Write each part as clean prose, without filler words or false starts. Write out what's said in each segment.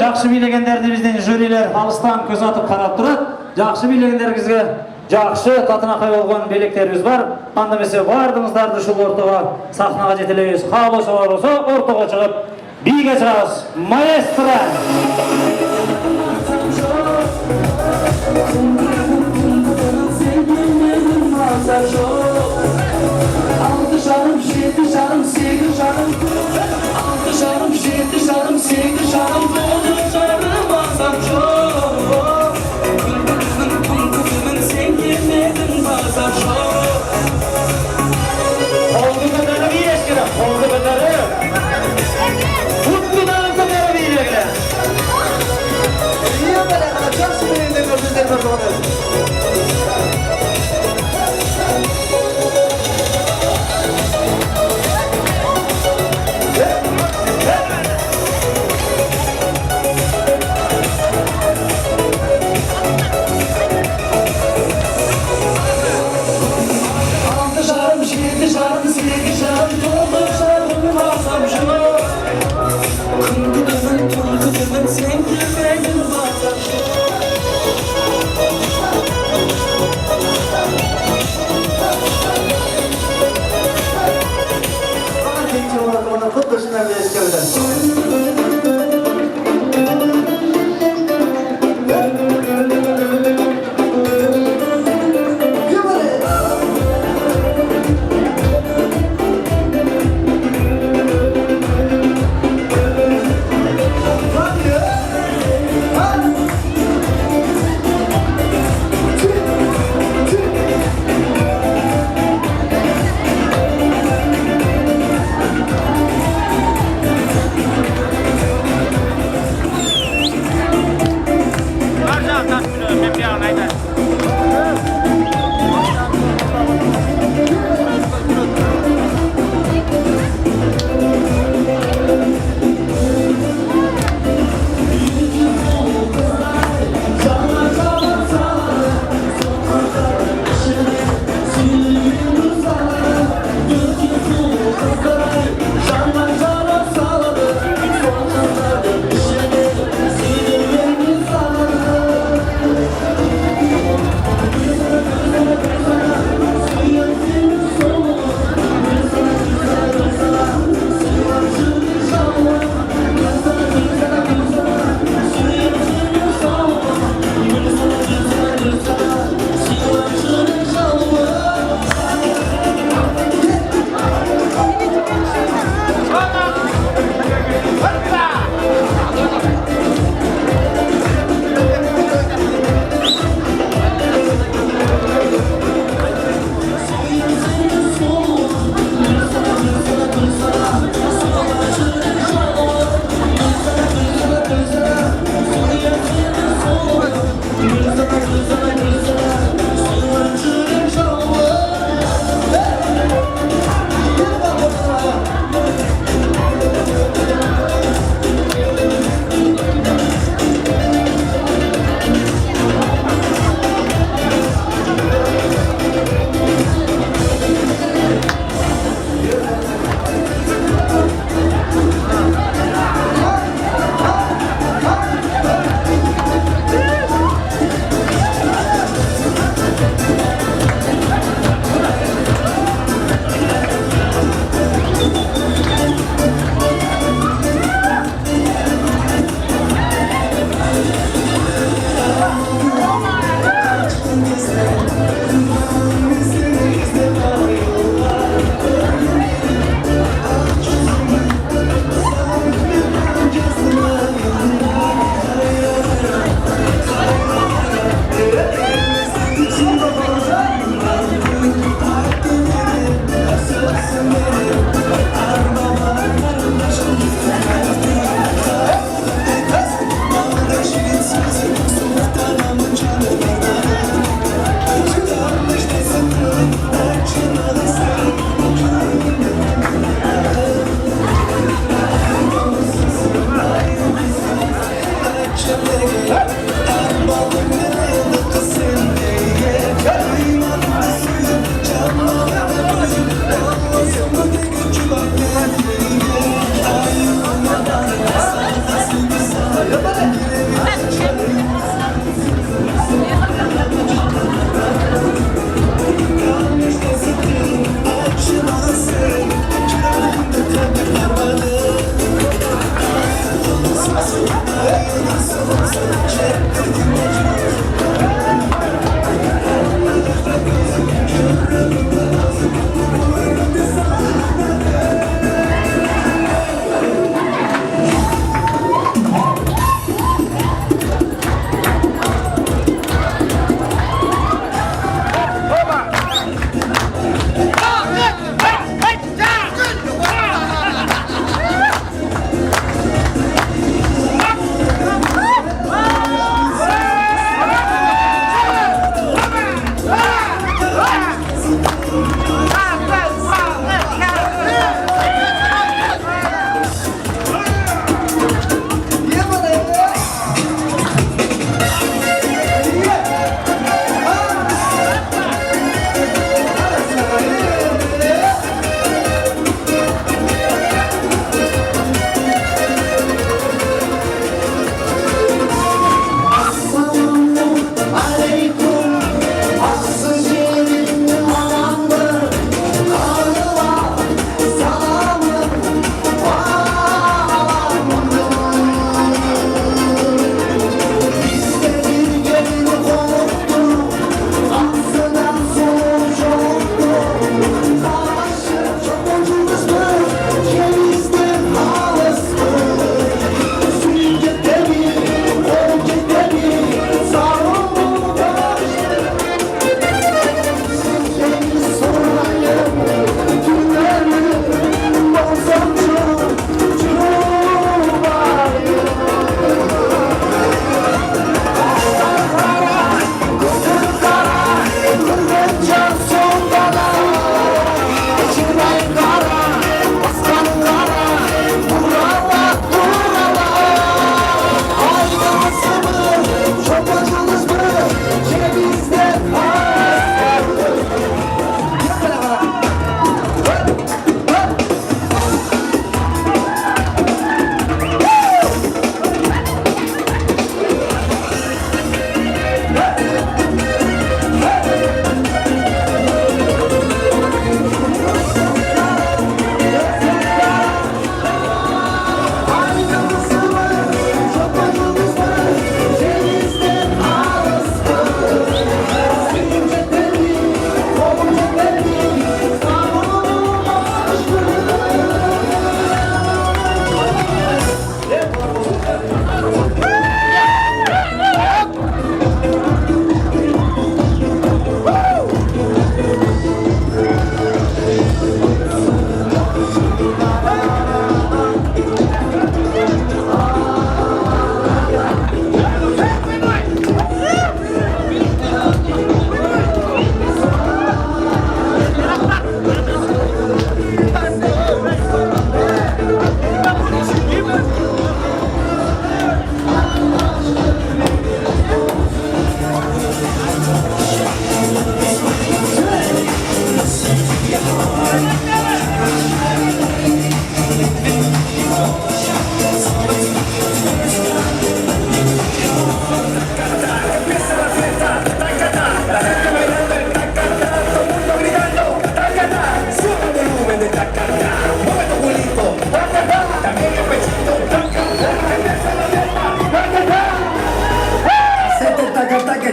Жақсы билегендерді бізден жюрилер алыстан көз атып қарап тұрады. Жақсы билегендеріңізге жақсы татынақай болған белектеріміз бар. Андамесе бардыңыздарды шул ортаға сахнаға жетелейіз. Қалысы бар болса ортаға шығып биге шығасыз. Маэстро! Altı жарым, жеті жарым, сегіз жарым, алты жарым, жеті жарым, сегіз жарым, тоғыз жарым азам жоқ. Күн сен келмедің базар жоқ. Қолды көтеріп иілеш керек, қолды көтеріп. Құттыдан көтеріп иіле керек. Iya pada kalau jakşı birinde gördüğünüzde gördüğünüz.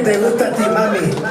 te gusta a ti, mami.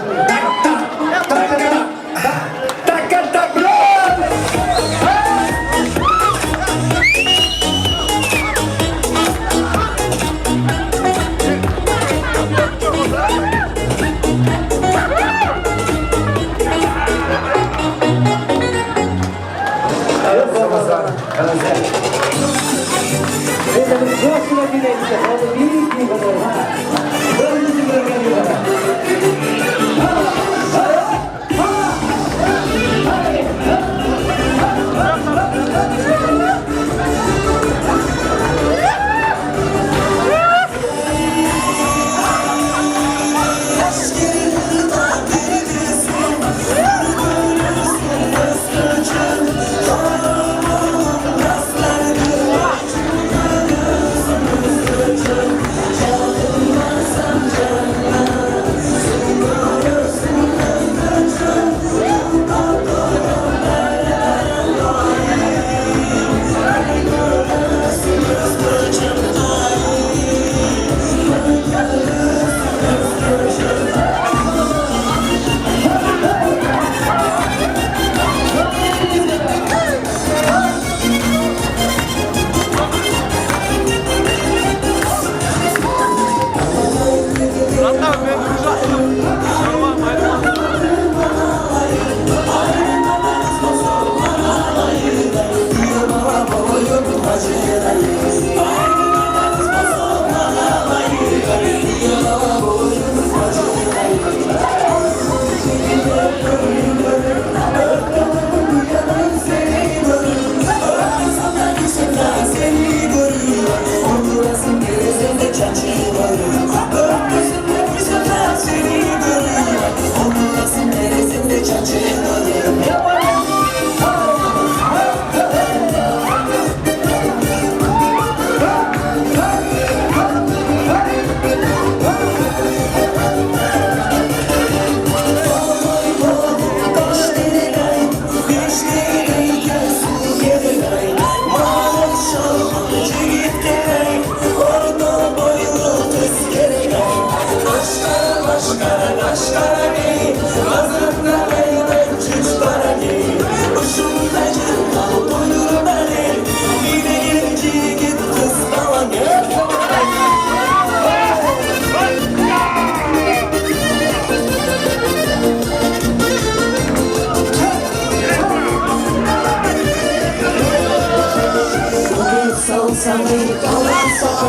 sanayım kalansan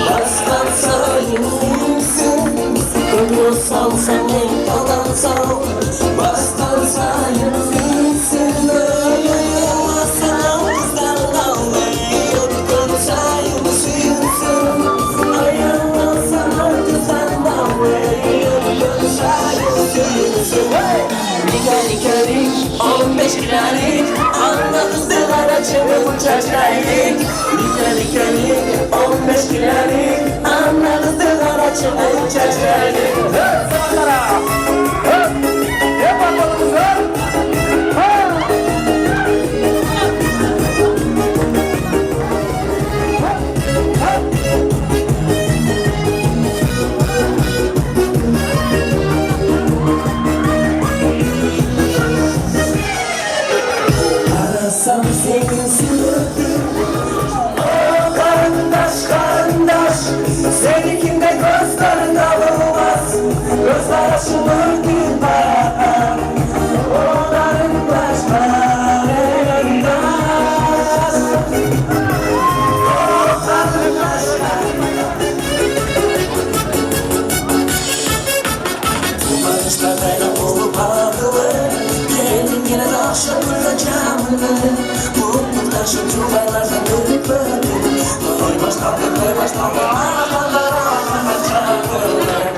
Baskan sayımsın Gönül salsan ey kalansan Baskan sayımsın Ayağımazsan ağızlardan Gönül sayımsın Ayağımazsan ağızlardan Gönül sayımsın Likerik 15 liralık Anladız dağlara çabuk çaçaylık Likerik 15 liralık Anladız dağlara çabuk çaçaylık Sağlara! Ne bakalım lan? Arasam senin sınıftın Oh karındaş karındaş Seninkinde gözlerin alınmaz Gözler açılır bir bak Oh karındaş karındaş Oh karındaş Kumarışlar beni olup ağrılı Gelin yine de akşamında camını Mutluluklar şu çuvallardan görüp böyle Koy başlandı Ağlarlar ağlarlar çağırırlar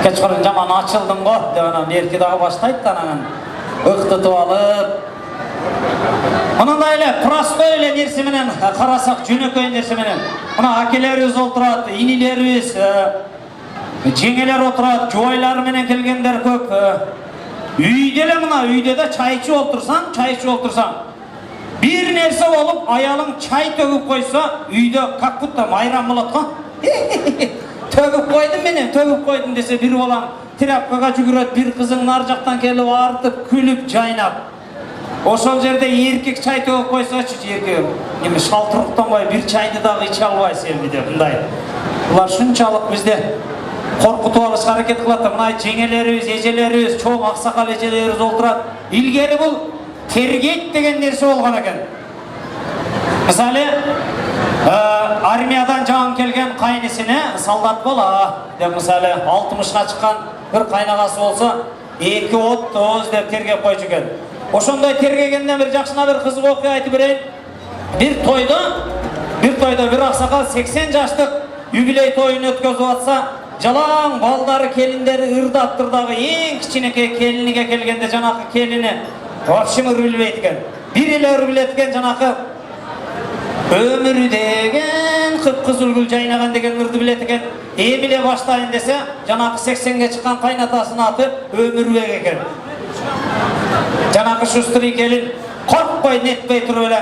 Keçqurun jaman açıldın go dep ana berki daha başlayt da anan ıqtıtıp alıp ananda ele prosto ele nerse menen karasak jönököy nerse menen ana akelerimiz oturat inilerimiz jengeler oturat joylar menen kelgenler köp үйde эле мына үйдө да чай ичип отурсаң bir nerse olup ayalың çay tөгүп койсо үйдө как будто майрам болот го tөгүп койдум dese bir балаң тряпкага жүгүрөт bir кызың нар жактан келип артып күлүп жайнап ошол жерде эркек чай төгүп койсочу эркек эми шалтырыктанбай bir чайды дагы иче албайсың эми деп мындай булар шунчалык бизде коркутуп алышка аракет кылат да. Мына жеңелерибиз, эжелерибиз, чоң аксакал эжелерибиз олтурат. Илгери бул тергейт деген нерсе болгон экен. Мисалы, армиядан жаңы келген кайнесине солдат бола деп, мисалы 60га чыккан bir кайнагасы болсо 2 от тоз деп тергеп койчу экен. Ошондой тергегенден bir жакшына bir кызык окуя айтып берейин. Bir toyda bir аксакал 80 жаштык юбилей тоюн өткөзүп атса, жалаң балдары, келиндери ырдаптыр дагы эң кичинекей келиниге келгенде жанакы келини вообще ыр билбейт экен. Bir эле ыр билет экен, жанакы өмүрү деген кып-кызыл гүл жайнаган деген ырды билет экен. Эмиле баштайын десе, жанакы 80ге чыккан кайнатасынын аты Өмүрбек экен. Жанакы шустри келин коркпой нетпей туруп эле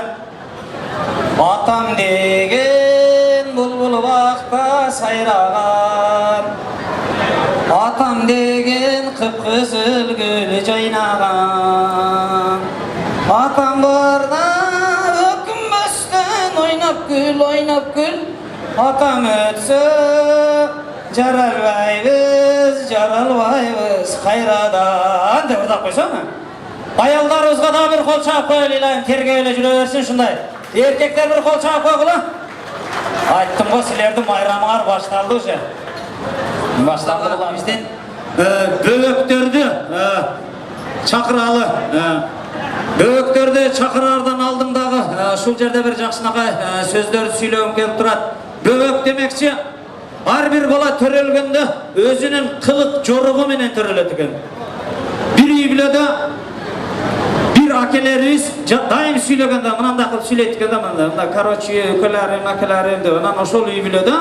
атам деген булбул бакта сайраган, атам деген кып-кызыл гүл жайнаган, атам барда өкүнбөстөн ойнап гүл, атам өтсө жаралбайбыз кайрадан деп ырдап койсоңу. Аялдарыбызга да bir кол чаап коелу, илайым тергеп эле жүрө берсин ушундай. Эркектер bir кol чаап койгула. Айттым го, силердин майрамыңар башталды уже. Башталды бизден бөбөктөрдү чакыралы. Бөбөктөрдү чакырардан алдың дагы ушул жерде bir жакшынакай сөздөрдү сүйлөгүм келип турат. Бөбөк демекчи ар бир бала төрөлгөндө өзүнүн кылык жоругу менен төрөлөт экен. Bir үй бүлөдө bir акелерибиз дайым сүйлөгөндө мынандай кылып сүйлөйт экен да, мында короче өкөлөрүм деп. Анан ошол үй бүлөдө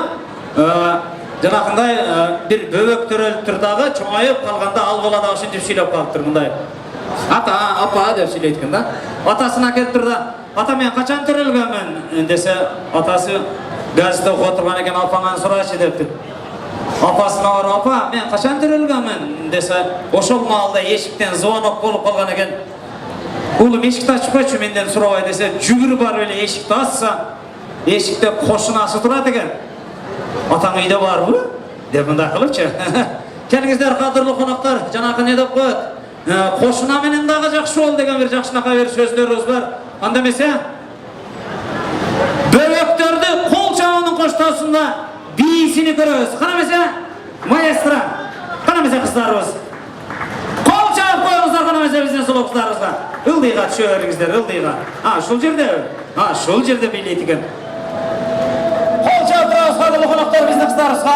жанакындай bir бөбөк төрөлүптүр дагы, чоңоюп калганда ал бала да ошентип сүйлөп калыптыр мындай. Ата, апа деп сүйлөйт экен да. Атасына келип тур да, ата мен качан төрөлгөнмүн десе, атасы газетте окуп отурган экен, апаңан сурачы дептир. Апасына барып, апа мен качан төрөлгөнмүн десе, ошол маалда эшиктен звонок болуп калган экен. Улум эшикти ачып койчу менден сурабай десе, жүгүрүп барып эле эшикти ачса, эшикте кошунасы турат экен. Атаң үйдө барбы? деп мындай кылыпчы. Келиңиздер кадырлуу коноктор, жанакы не деп коет? Кошуна менен дагы жакшы бол деген бир жакшынакай бир сөздөрүбүз бар. Анда эмесе бөбөктөрдү кол чабуунун коштоосунда бийисини көрөбүз. Кана эмесе маэстро, кана эмесе кыздарыбыз. Кол чабып коюңуздар, кана эмесе биздин сулуу кыздарыбызга. Ылдыйга түшө бериңиздер, ылдыйга. Ушул жерде, ушул жерде бийлейт экен. Кол чабып турабыз, кадырлуу коноктор, биздин кыздарыбызга.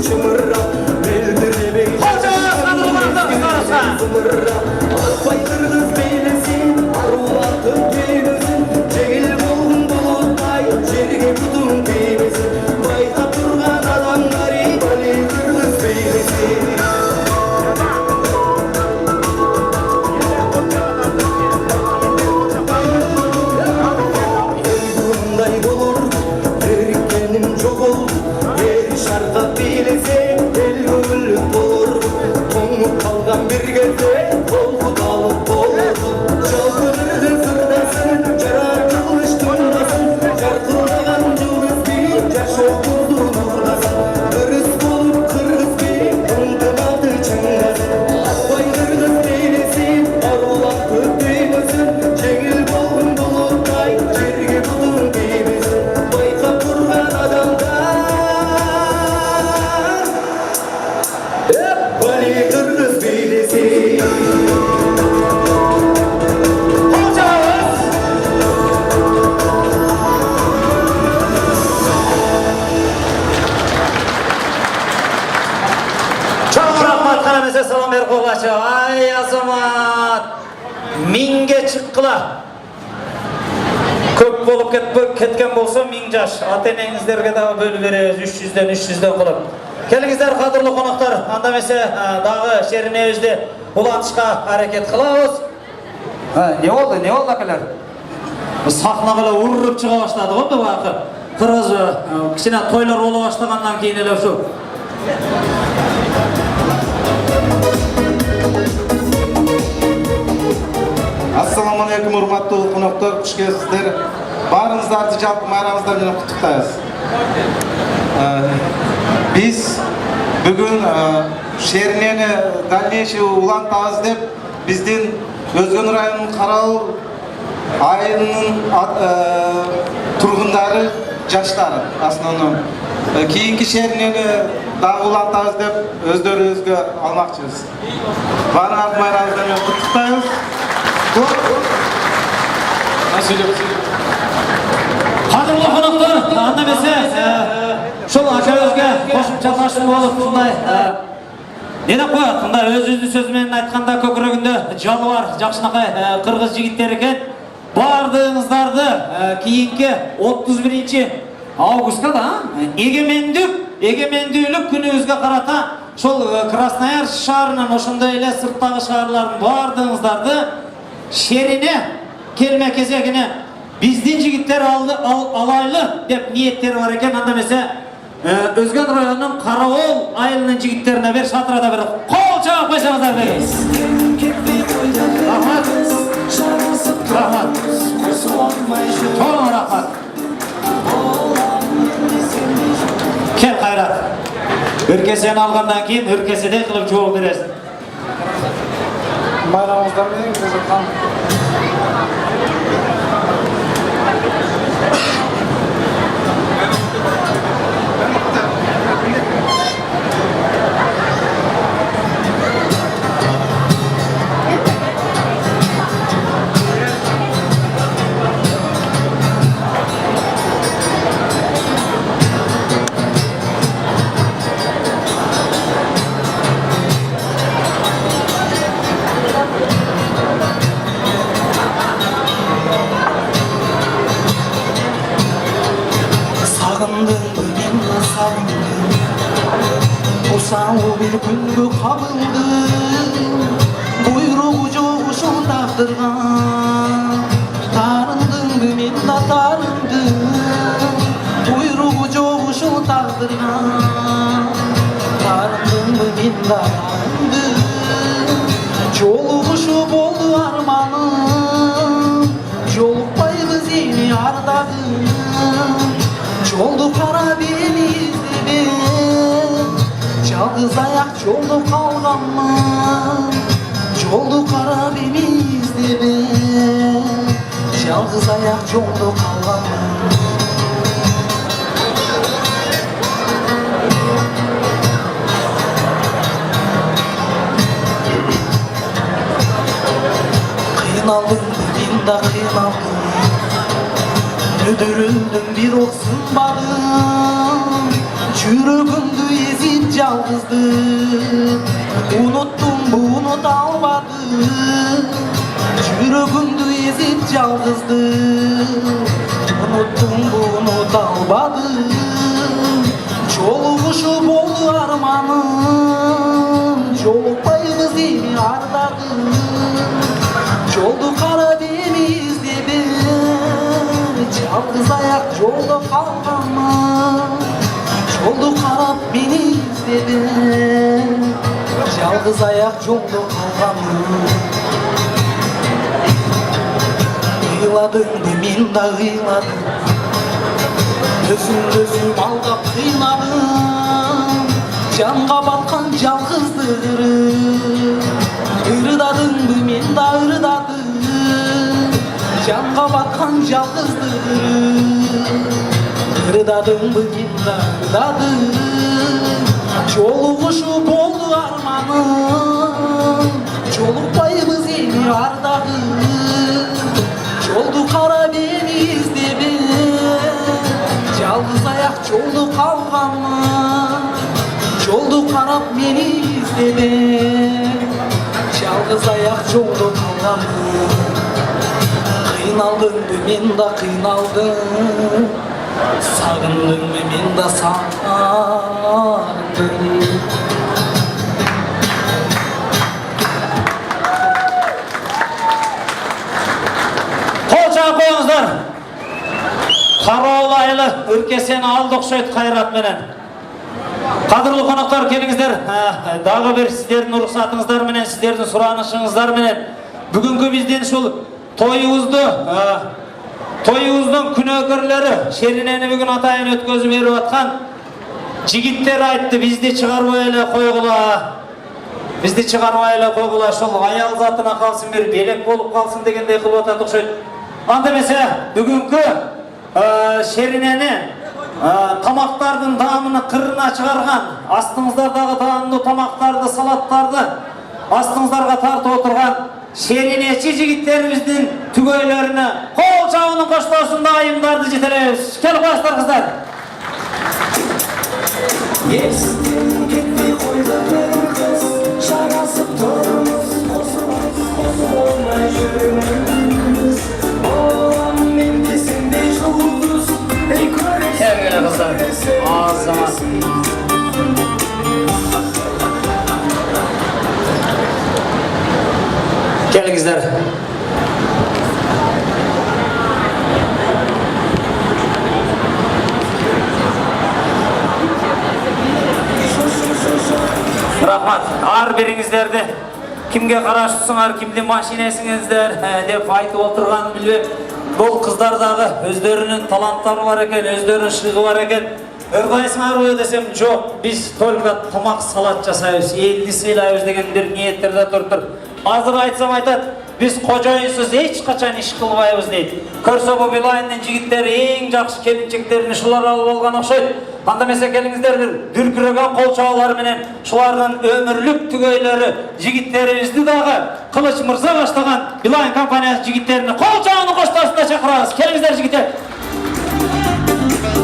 çımırrap Bildirmey Hoca kadrolardan sarısa Akbay kırgız beylesin Arulattın beylesin Cegil bulun bulutay Jerge budun beylesin Bayta turgan adamları Bali kırgız beylesin Bunday olur Erkenim çok olur Yeri şarkı bilese El gönüllük olur Tonup kalgan bir gece Kolku dalıp olur Çalkınırdı sırdasın Carar kılmış tundasın Çarkıldagan cılız bir Caş okurdu nurdasın Kırız bulup kırız bir Unutmadı çıngasın Akbay kırgız beylesin Arulattı beylesin Cengil bolgun bulutay Jerge budun beylesin Bayka kurgan adamlar Hep Bali kırgız beylesin Çok rahmat kanamese salam ver kovaçı. Ay azamat. Minge çıkkıla. Köp bolup ketken bolsa min jaş. Ata-enеңizlerге dagы bölüp berебиz 300'den kılıp. Kelingizler kadırlı konaklar. Anda mese dagы şerinebizde ulantışka hareket kılabız. Ne oldu akalar? Sahna böyle urrup çıka başladı o da vakı. Kırız kişine toylar ola başlagandan keyin ele şu. Assalamu alaikum hurmatly konaklar, xush kelibsizlar. Barыңыздарды жалпы майрамыңыздар менен куттуктайбыз. Biz bugün şerineni дальнейший улантабыз деп биздин Өзгөн районунун Караал айылынын тургундары жаштары основном кийинки шеринени дагы улантабыз деп өздөрүбүзгө алмакчыбыз. Баарыңарды майрамыңыздар менен куттуктайбыз. Kadırlı konaklar, anlamese, şol aşağıya koşumçalaşın olup şunday. Ne de koyatında öz-özlü sözümen aytkanda kökürөгүндө jalı var, jakşınakay kırgız jigиттер экен. Бардыгыңыздарды кийинки 31-августка да эгемендүүлүк күнүбүзгө карата шол Краснояр шаарынын ошондой эле сырттагы шаарлардын бардыгыңыздарды шерине келме кезегине биздин жигиттер алайлы деп ниеттери бар экен. Анда эмесе Өзгөн районунун Караал айылынын жигиттерине бер шатырада бер кол чаап койсоңуздар дейбиз. Рахмат. Рахмат. Чоң рахмат. Кел Кайрат. Үркесени алгандан кийин үркеседей кылып жооп бересиң. Bayramınızdan benim kızım. Sağ bir күнгө кабылдым буйругу жок ушул тагдырга тарындым мен да тарындым буйругу жок ушул тагдырга тарындым мен да тарындым жолугушуу болду арманым жолукпайбыз эми ардагым жолду карап эми издебем жалгыз аяк жолдо калганмын жолду карап эми издебем жалгыз аяк жолдо калганмын кыйналдым мен да кыйналдым өдөрүндүм бирок сынбадым жүрөгүмдү эзип жалғызды Ұнуттым бұ ұнута албады Жүрөгүмдү езип жалғызды Ұнуттым бұ ұнута албады Жолугушу болду арманым Жолукпайбыз эми ардагы Жолду карап эми издебем Жалгыз аяк жолдо калганмын Жолду карап мени издебем Жалгыз аяк жолдо калганмын Кыйладыңды мен да кыйладым Өзүм алдап кыйнадым Жанга баткан жалгыздык ырдадыңбы мен да ырдадым Жанга баткан жалгыздык ырдадыңбы мен да ырдадым Жолугушу болду арманым Жолукпайбыз эми ардагы Жолду карап эми издебем Жалгыз аяк жолду калганмын Жолду карап мени издебем Жалгыз аяк жолду калганмын Кыйналдыңбы мен да кыйналдым Сагындыңбы мен да сагындым Кол чаап коюңуздар. Кароолайлы үркесени алды окшойт кайрат менен. Кадырлуу коноктор, келиңиздер. Дагы бир сиздердин уруксатыңыздар менен, сиздердин суранышыңыздар менен бүгүнкү биздин ушул тоюбуздун күнөөкөрлөрү шеринени бүгүн атайын өткөзүп берип аткан жигиттер айтты, бизди чыгарбай эле койгула. Бизди чыгарбай эле койгула, ошол аял затына калсын, бир белек болуп калсын дегендей кылып атат окшойт. Анда эмесе бүгүнкү шеринени тамактардын даамыны кырына чыгарган, астыңыздардагы даамдуу тамактарды, салаттарды астыңыздарга тартып отурган шеринечи жигиттерибиздин түгөйлөрүнө кол чабуунун коштоосунда айымдарды жетелейбиз. Келип коесуздар кыздар. Естен кетпей койду бир кыз, жарасып турмуз, косуп болмай жүрмүз. Оlam менде сендей жұлдыз, ey көресің. Келгиле кыздар. Az zaman. Келиңиздер. Рахмат. Ар бириңиздерди кимге караштысыңар, кимдин машинесиңиздер деп айтып отурганын билбем. Бул кыздар дагы өздөрүнүн таланттары бар экен, өздөрүнүн шыгы бар экен. Ырдайсыңарбы десем, жок, биз только тамак салат жасайбыз, элди сыйлайбыз деген бир ниеттерде туруптур. Азыр айтсам айтат, биз кожоюнсуз эч качан иш кылбайбыз дейт. Көрсө бу Билайындын жигиттери эң жакшы келинчектерин ушулар алып алган окшойт. Анда эмесе келиңиздер, бир дүркүрөгөн кол чабуулар менен шулардын өмүрлүк түгөйлөрү жигиттерибизди дагы Кылыч мырза баштаган Билайн компаниясы жигиттерине кол чабуунун коштоосунда чакырабыз. Келиңиздер жигиттер.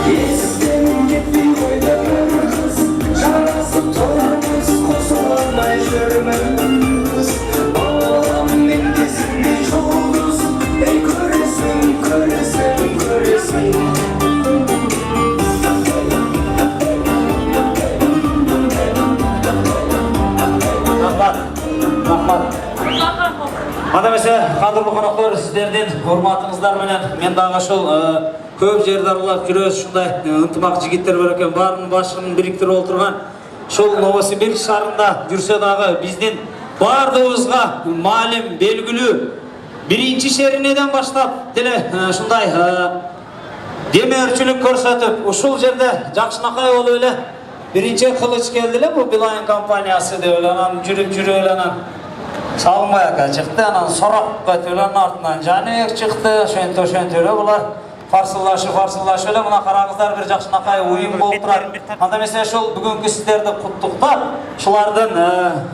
Естен кетпей койду бир кыз, жарасып турмуз, косуп болмай жүрмүз. Оlam менде сендей жұлдыз, ey көресің, көресің, көресің. Рахмат. Анда эмесе, кадырлуу коноктор, сиздердин урматыңыздар менен мен дагы ошол көп жерде аралап жүрөбүз, ушундай ынтымак жигиттер бар экен, баарынын башын бириктирип отурган. Ушул Новосибирск шаарында жүрсө дагы биздин баардыгыбызга маалим, белгилүү биринчи шеринеден баштап деле ушундай демөөрчүлүк көрсөтүп, ушул жерде жакшынакай болуп эле биринчи кылыч келди эле бул Билайн компаниясы деп эле, анан жүрүп эле анан Салмай ака чыкты, анан Сорокко төлөнүн артынан Жанек чыкты, ошентип эле булар фарсылашып эле мына караңыздар, бир жакшынакай уюм болуп турат. Анда эмесе ошол бүгүнкү сиздерди куттуктап, ушулардын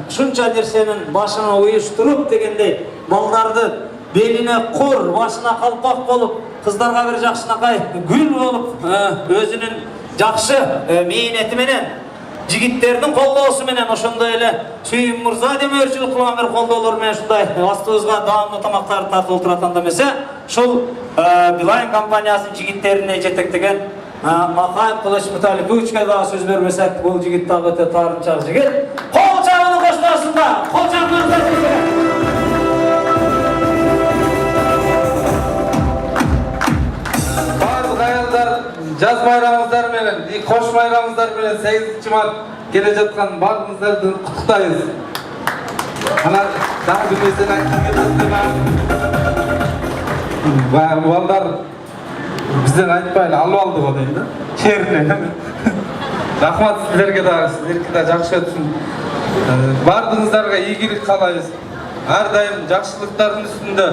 ушунча нерсенин башын уюштуруп дегендей, балдарды белине кур, башына калпак болуп, кыздарга бир жакшынакай гүл болуп, өзүнүн жакшы мээнети менен жигиттердин колдоосу менен ошондой эле Сүйүм мырза демөөрчүлүк кылган бир колдоолор менен ушундай астыбызга даамдуу тамактарды тартылып турат. Анда эмесе ушул Билайн компаниясынын жигиттерине жетектеген Макаев Кылыч Муталиповичке дагы сөз бербесек, бул жигит дагы өтө таарынча жигит. Кол чабынын коштоосунда кол чабыңыздар. Жаз байрамыңыздар менен, кош байрамыңыздар менен 8 март келе жаткан баарыңыздарды куттуктайбыз. Ана дагы бир нерсени айтып кетсем, балдар бизден айтпай эле алып алды го дейм да. Черне. Рахмат силерге дагы, силерге да жакшы өтсүн. Бардыңыздарга ийгилик каалайбыз. Ар дайым жакшылыктардын үстүндө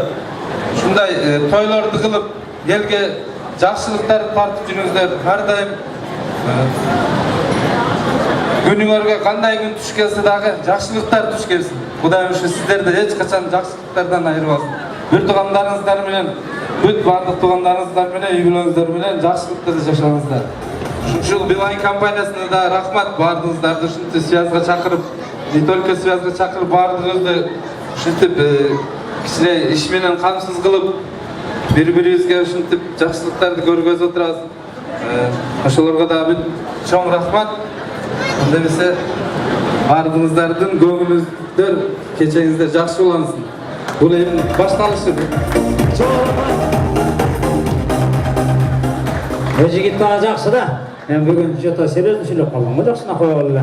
ушундай тойлорду кылып элге жакшылыктарды тартып жүрүңүздөр. Ар дайым күнүңөргө кандай күн туш келсе дагы жакшылыктар туш келсин. Кудайым ушу сиздерди эч качан жакшылыктардан айырбасын. Бүт туугандарыңыздар менен, бүт бардык туугандарыңыздар менен, үй бүлөңүздөр менен жакшылыкта жашаңыздар. Ушул Билайн компаниясына да рахмат, бардыгыңыздарды ушинтип связга чакырып, не только связга чакырып, бардыгыңызды ушинтип кичине иш менен камсыз кылып, бири-бирибизге ушинтип жакшылыктарды көргөзүп отурабыз. Ошолорго да бүт чоң рахмат. Анда эмесе бардыгыңыздардын көңүлүңүздөр, кечеңиздер жакшы улансын. Бул эми башталышы. Жигит дагы жакшы да. Мен бүгүн жото серьезно сүйлөп калдым го, жакшына кое алды.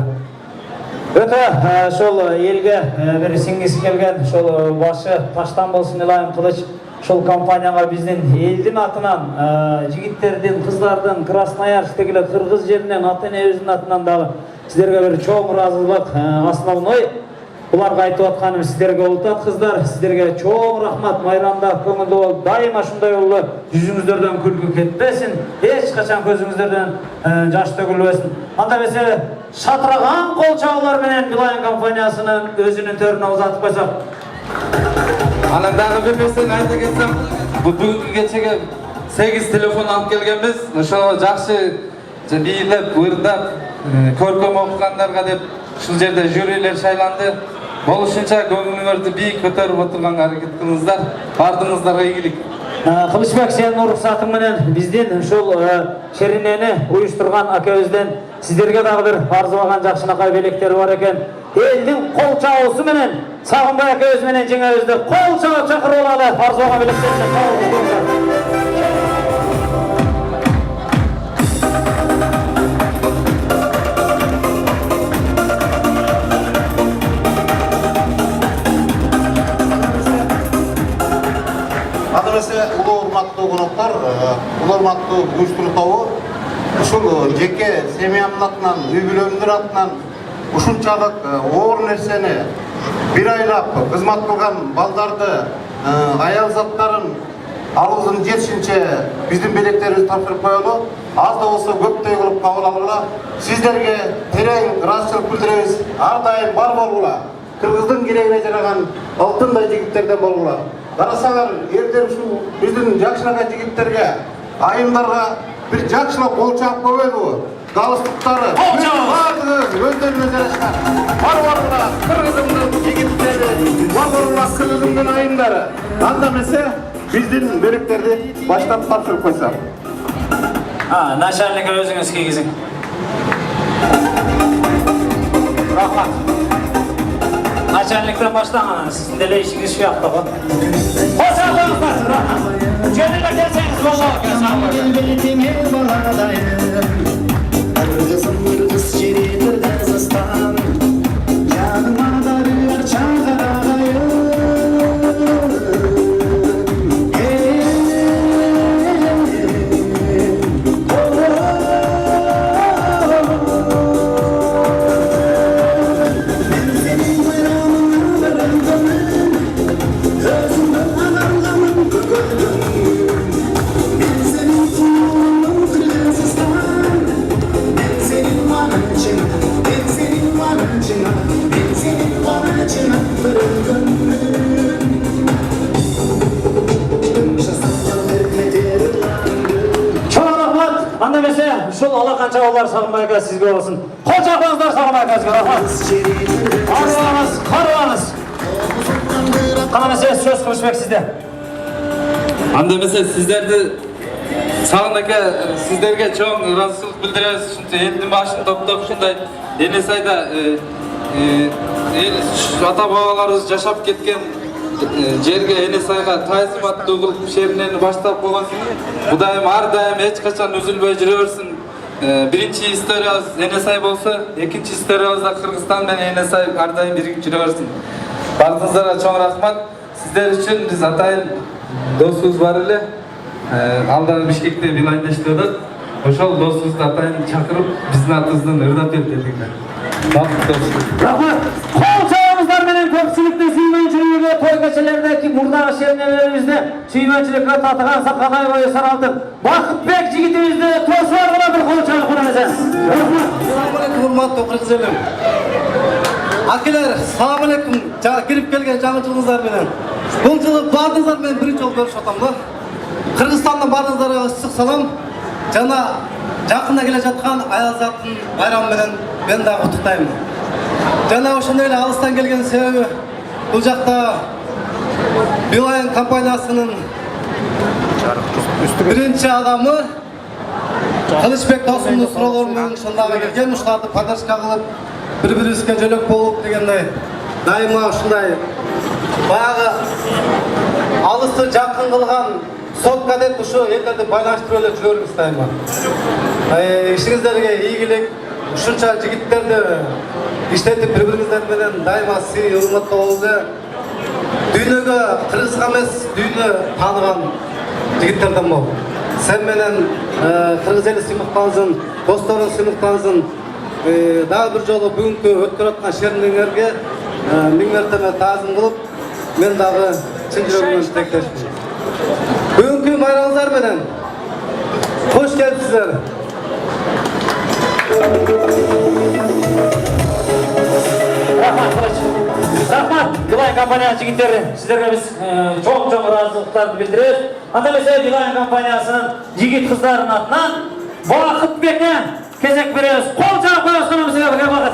Өтө ошол элге бир сиңгиси келген, ошол башы таштан болсун Илайым Кылыч ошол компанияга биздин элдин атынан, жигиттердин, кыздардын, Красноярск дегеле кыргыз жеринен, ата-энебиздин атынан дагы сиздерге бир чоң ыраазылык. Основной буларга айтып атканым, сиздерге улутат кыздар, сиздерге чоң рахмат. Майрамда көңүлдүү болуп, дайыма ушундай болду. Жүзүңүздөрдөн күлкү кетпесин, эч качан көзүңүздөрдөн жаш төгүлбөсүн. Анда эмесе шатыраган кол чабуулар менен Билайн компаниясынын өзүнүн төрүнө узатып койсок. Анан дагы бир нерсени айта кетсем, бүгүнкү кечеге 8 телефон алып келгенбиз. Ошо жакшы бийлеп, ырдап, көркөм окугандарга деп ушул жерде жюрилер шайланды. Болушунча көңүлүңөрдү бийик көтөрүп отурганга аракет кылыңыздар. Бардыгыңыздарга ийгилик. Кылычбек, сенин уруксатың менен биздин ушул шеринени уюштурган акебизден сиздерге дагы бир арзыбаган жакшынакай белектери бар экен. Элдин кол чабуусу менен Сагынбай акебиз менен жеңебизди кол чабып чакырып алалы. Арзыбаган белектерине кабыл кылыңыздар. Улуу урматтуу коноктор, улуу урматтуу уюштуруу тобу, ушул жеке семьямдын атынан, үй бүлөмдүн атынан ушунчалык оор нерсени бир айлап кызмат кылган балдарды, аял заттарын алуудун жетишинче биздин белектерибизди тапшырып коелу. Аз да болсо көптөй кылып кабыл алгыла. Сиздерге терең ыраазычылык билдиребиз. Ар дайым бар болгула. Кыргыздын керегине жараган алтындай жигиттерден болгула. Карасаңар, элдер ушул биздин жакшынакай жигиттерге, айымдарга бир жакшылап кол чаап койбойдубу? Галстуктары бардыгы өздөрүнө жарашкан. Бар-барына кыргызымдын жигиттери, бар-барына кыргызымдын айымдары. Анда эмесе биздин белектерди баштап тапшырып койсок. Начальник өзүңүз кийгизиң. Рахмат. Начальниктен баштаган, сиздин деле ишиңиз шуякта го. Кошо коюңуздар, рахмат. Жөнүнө келсеңиз болот. Кыргыз жери Кыргызстан, жаныма дарыар чаңгырагайым. Анда эмесе ушул алаканча балдар Сагынбай ака сизге болсун. Кол чапкан Barınızlar sağlamaya gözgür. Karıvanız. Kanı söz konuşmak sizde. Anda mesela sizlerge çok razısılık bildireriz. Şimdi elinin başını toplayıp şunday Enesay'da ata babalarımız yaşap ketken жерге Enesayga taysim attуу kılıp şehrinin başlap koygan. Kudayım har daim hiç kaçan üzülbey jüre bersin. Birinci istoriyabız Enesay bolsa, ikinci istoriyabızda Kırgızstan men Enesay har daim birigip jüre bersin. Barыңыздарга чоң рахмат. Sizler için biz atayın dostumuz var ile aldan Bişkek'te Bilay'da işliyorduk. Oşol dostumuzdu atayın çakırıp bizden atımızdan ırdap ettirdik. Bakıp dostum. Rahmat. Kol çağımızlar benim köpçülükte suymençiliğe toy geçelerdeki murdağı şehrelerimizde suymençilikle tatıgan sakalay boyu saraldık. Vakıtbek jigitimizde tosvar buladır kol çağı kuramaza. Rahmat. Assalamualaikum hurmatly Kırgız elim. Akeler, assalamualaikum. Kirip kelgen жаңылчылыңыздар менен. Бул жылы баарыңыздар менен биринчи жолу көрүшүп атам да. Кыргызстандан баарыңыздарга ысык салам. Жана жакында келе жаткан Аяз аттын байрамы менен мен дагы куттуктайм. Жана ошондой эле алыстан келген себеби бул жакта Билайн компаниясынын биринчи адамы Кылычбек Досумдун суроолору менен ушундагы келген, ушуларды поддержка кылып, бири-бирибизге жөлөк болуп дегендей дайыма ушундай баягы алысты жакын кылган сот кадет ушу элдерди байланыштырып эле жүрөбүз дайыма. Ишиңиздерге ийгилик, ушунча жигиттерди иштетип бири-бириңиздер менен дайыма сый урматтап болуңузду. Дүйнөгө Кыргызга эмес, дүйнө тааныган жигиттерден бол. Sen менен Кыргыз эли сыймыктансын, досторун сыймыктансын. Дагы бир жолу бүгүнкү өткөрүп аткан шерниңерге миң мертебе таазым кылып, мен дагы чын жүрөгүмөн тилектешмин. Бүгүнкү байрамыңыздар менен кош келипсиздер. Rahmat, Bilayın kampanya jigitleri sizlerge biz çok razılıklarını bildiririz. Anda mesela Bilayın kampanyasının jigit kızlarının adından Vakıtbek'e kezek veriyoruz. Kol çağı koyuyorsunuz bize vakit.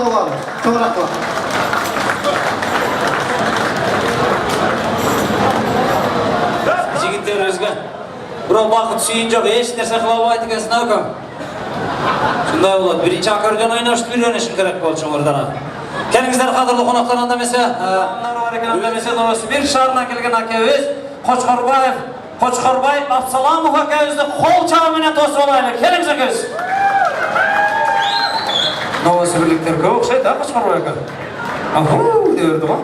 болса болады. Çok рахмат. Жігіттеріңізге бірау бақыт сүйін жоқ, еш нәрсе қыла алмайды екенсің әкім. Сондай болады, бірінші аккордеон ойнашты үйренішің керек болды шоңырдана. Келіңіздер қадірлі қонақтар андамесе, Новосибирск шарынан келген әкеміз Қошқарбаев Абсаламов әкемізді қол жағыменен тосып алайық. Келіңіз әкеміз. Новосибирліктер көп ұқсайды, Қошқарбай әке. Аху, деверді ма?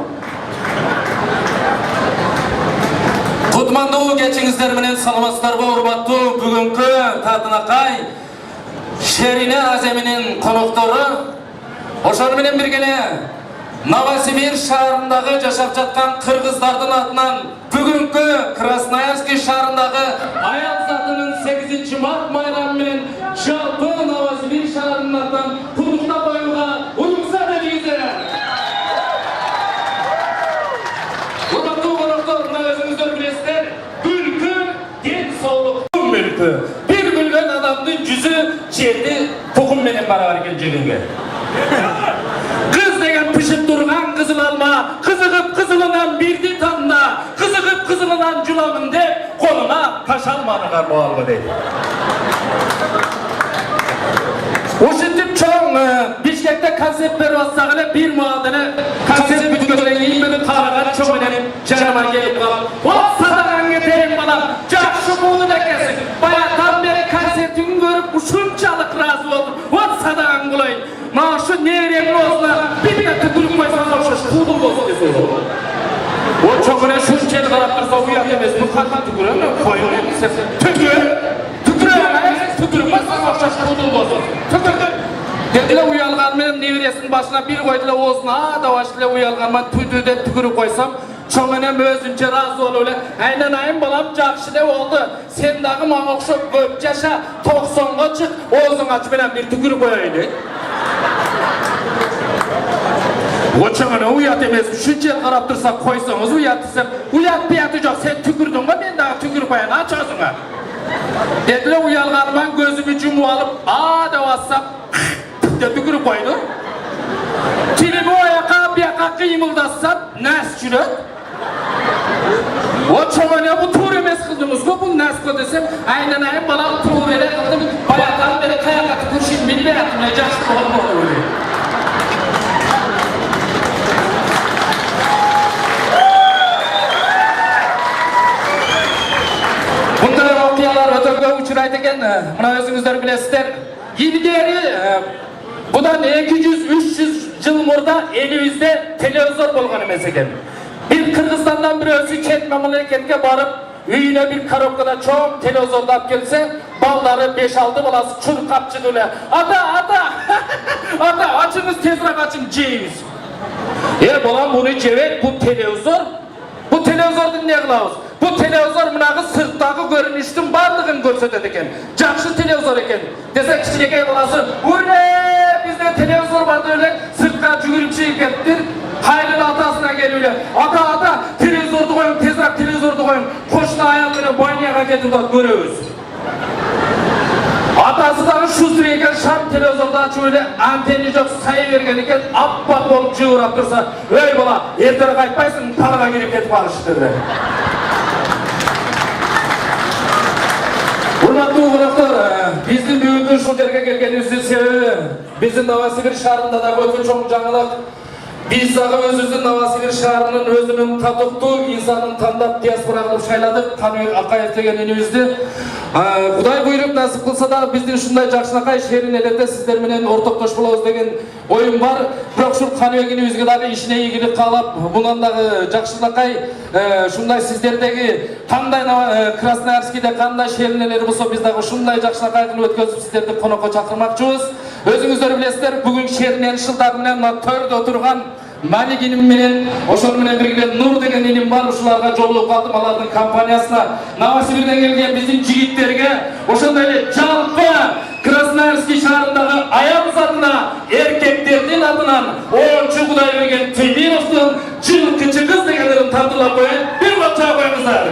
Құтманды кечіңіздер менен саламатсыздар ба, урматтуу бүгүнкү Татынакай шерине аземинин коноктору ошол менен биргеле Новосибирск шаарындагы жашап жаткан кыргыздардын атынан бүгүнкү Красноярский шаарындагы аял затынын 8-март майрамы менен жалпы Новосибирск шаарынын атынан куттуктап коюуга уруксат этиңиздер. Урматтуу коноктор, мына өзүңүздөр билесиздер, күлкү ден соолуктун мүлкү. Бир күлгөн адамдын жүзү жерди тугум менен барабар экен жегенге. Кыз деген пышып турган кызыл алма, кызыгып кызылынан бирди танда, кызыгып кызылынан жуламын деп, колуна таш алманы кармап алгы дейт. Ошентип чоң Бишкекте концерт берип атсак эле бир маалда концерт бүткөндөн кийин мени караган чоң менен жаныма келип калып, "Вот садаган кетейин балам, жакшы болду экенсиң. Баягыдан бери концертиңди көрүп ушунчалык ыраазы болдум. Вот садаган кылайын. Мына ушу нереңи болсуна битте түтүрүп койсоң окшош куудул болсун десе болот." О чоң менен шунчалык карап турса уят эмес, бул кандай түкүрөм? Койгон сен түкүрөм окшош куудул болсун. Дедиле уялган менен небересинин башына бир койду эле оозуна адабаш эле уялганман түдү деп түкүрүп койсом, чоң энем өзүнчө ыраазы болуп эле, "Айнанайым балам, жакшы эле болду. Сен дагы мага окшоп көп жаша, 90га чык, оозуң ачып менен бир түкүрүп коеюн" дейт. О чоң эне уят эмес, ушунча карап турса койсоңуз уят десем, "Уят бияты жок, сен түкүрдүң го, мен дагы түкүрүп коеюн, ач оозуңа." Дедиле уялганыман көзүмү жумуп алып, деп атсам, деп түкүрүп койду. Тилими ояка бияка кыймылдатсам, нас жүрөт. О чоң эне бул туура эмес кылдыңыз го, бул нас го десем, "Айнанайым балам, туура эле кылдым. Баягыдан бери каяка түкүрүшүн билбей аттым, жакшы болду" дейт. Bunday voqealar o'ta ko'p uchraydi ekan. Mana o'zingizlar bilasizlar. Ilgari bundan 200-300 yıl murda elimizde televizor bo'lgan emas ekan. Bir Kırgızstandan bir o'zi chet mamlakatga borib, uyine bir korobkada cho'ng televizorni olib kelsa, ballari 5-6 balasi churqab chiqdi. "Ata, ata, oching'iz, tezroq oching, jeymiz." Bolam, buni jebek, bu televizor. Bu televizordan ne qilamiz? Bu televizor bunaqa sirtdagi ko'rinishning barlig'ini ko'rsatadi ekan. Yaxshi televizor ekan. Desa kichkina bolasi, "Ure, bizda televizor bor" deb sirtga yugurib chiqib ketdi. Haylini atasına kelibdi. "Ata, televizorni qo'ying, tezroq televizorni qo'ying. Qo'shni ayol bilan banyaga ketib ko'ramiz." Atası dagı şuzdur ekan, şam televizorda açıp öyle anteni yok sayı vergen ekan, appak bolup jığırap tursa, "Ey bola, ertere qaytpaysың, talaga kirip ketip alıştı" dedi. Урматтуу коноктор, биздин бүгүнкү ушул жерге келгенибиздин себеби биздин Новосибирск шаарында да өтө чоң жаңылык. Biz dagı özümüzün Novosibirsk şaharının özünün tatıktı insanın tandap diaspora kılıp şayladık. Tanıyor Akayev degen inibizdi. Kuday buyurup nasip kılsa da bizdin şunday Jakşınakay şehrin elinde sizler menen ortakdoş bolobuz degen oyun var. Biroq şul Kanыбек inibizge dagı işine ийгилик kaalap, bundan dagı Jakşınakay şunday sizlerdegi kanday Krasnoyarskide kanday şehrinleri bolsa biz dagı şunday Jakşınakay kılıp ötközüp sizlerdi konokko çakırmakçыбыз. Özüңүздөр билесиздер, бүгүн шерин жылдары менен төрдө отурган Malik inim menen, ошол менен бирге Нур деген иним бар, ушуларга жолугуп калдым, алардын компаниясына, Новосибирден келген биздин жигиттерге, ошондой эле жалпы Красноярский шаарындагы аял затына, эркектердин атынан, оончу Кудайберген Темировдун жылкычы кыз дегендерин тартуулап коюн, бир бакча коюңуздар.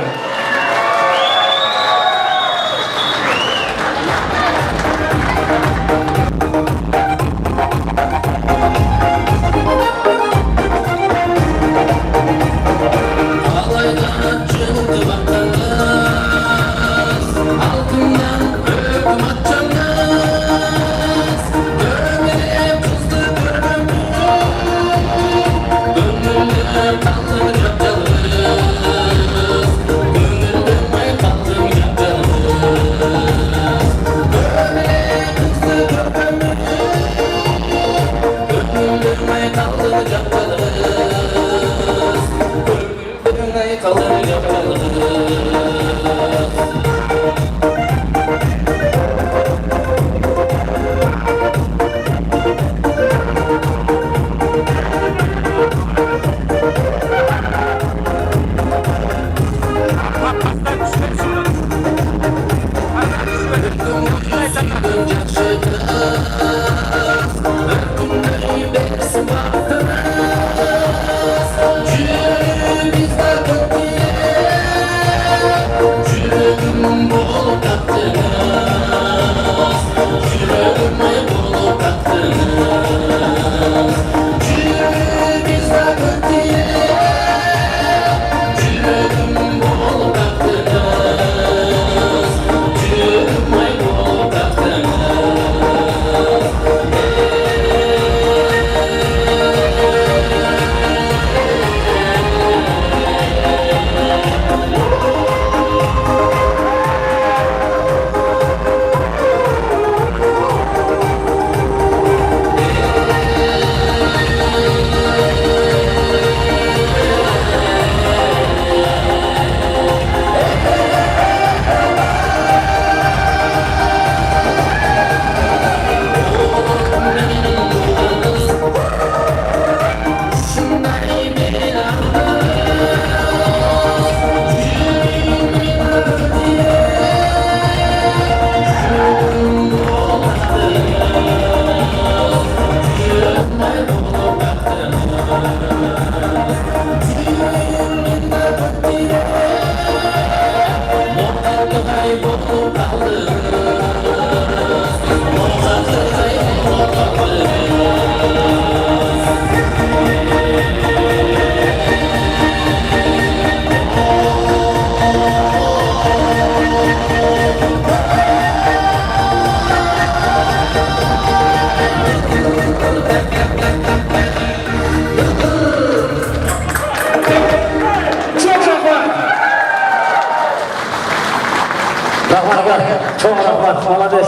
Çok rahmat, молодец.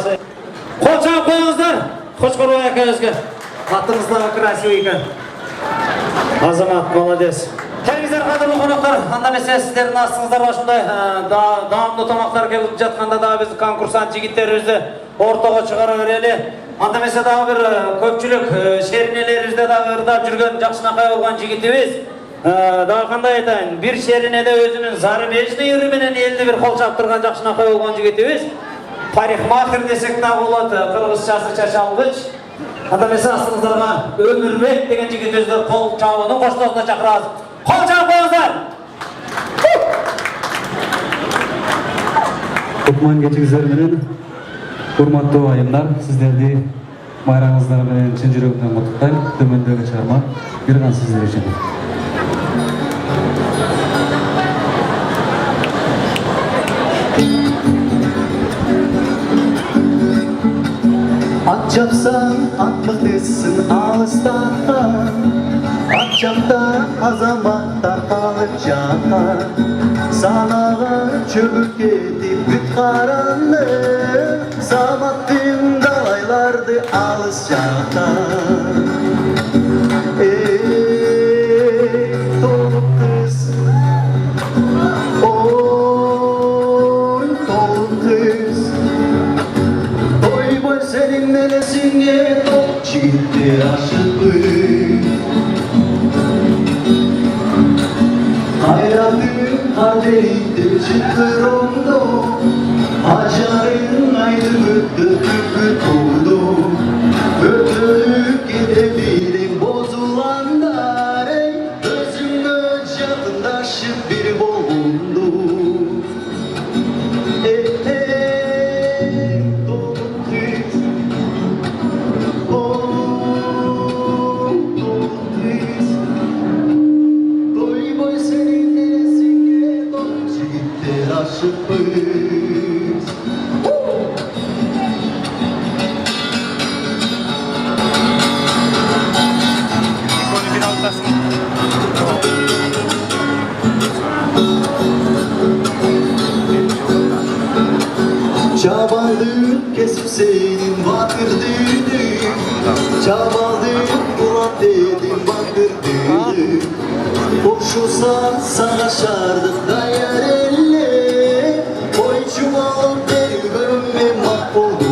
Qo'shib qo'yingizlar. Qo'shqo'rg'on akangizga. Xatingizda krasiy ekan. Azamat, молодец. Televizor qadrli qo'noqlar, andamasa sizlarning astingizda boshimday davomli tomoqlar kelib жатқанда da biz konkursant yigitlarimizni o'rtaga chiqaraverayli. Andamasa da bir ko'pchilik she'rinalarimizda da ırdab жүрген жақсынақай bo'lgan yigitimiz. Daha qanday aytayın, bir şerinede özünün zarı mecni yürümenen elini bir kol çaptırgan жақсынақай болған жігітimiz. Parikmaker desek de болады, Kırgızçası Çaşalgıç. Hatta mesela aslınızlarına Ömürбек деген жігітімізді қол çağının қоштауына шақырасыз. Қол çağып қойыңыздар! Kutman geçigizler менен, урматтуу айымдар, сиздерди майрамыңыздар менен чын жүрөгүмдөн куттуктайм. Төмөндөгү чыгарма бирган сиздер үчүн. At çapsan atmaktısın ağızdan, at çapta azamattan kalacaklar. Sanağa çöbük edip büt karanlık, samattın dalaylardı alışacaklar. Dolu kız, oy dolu kız. Oy boy senin neresine top çiğdi aşıklık. Hayratın kaderidir çıkır oldu, acarın ayrı müddü tükür oldu. Ötülük gidebilirim bozulanlar, özümle çatındaşıp bir bulundu. Çabalık kesip senin bakır düğünü, çabalık Murat dedim bakır düğünü. Boşulsa sana şardık dayar elle, oy çuval beri görünme mahvoldu.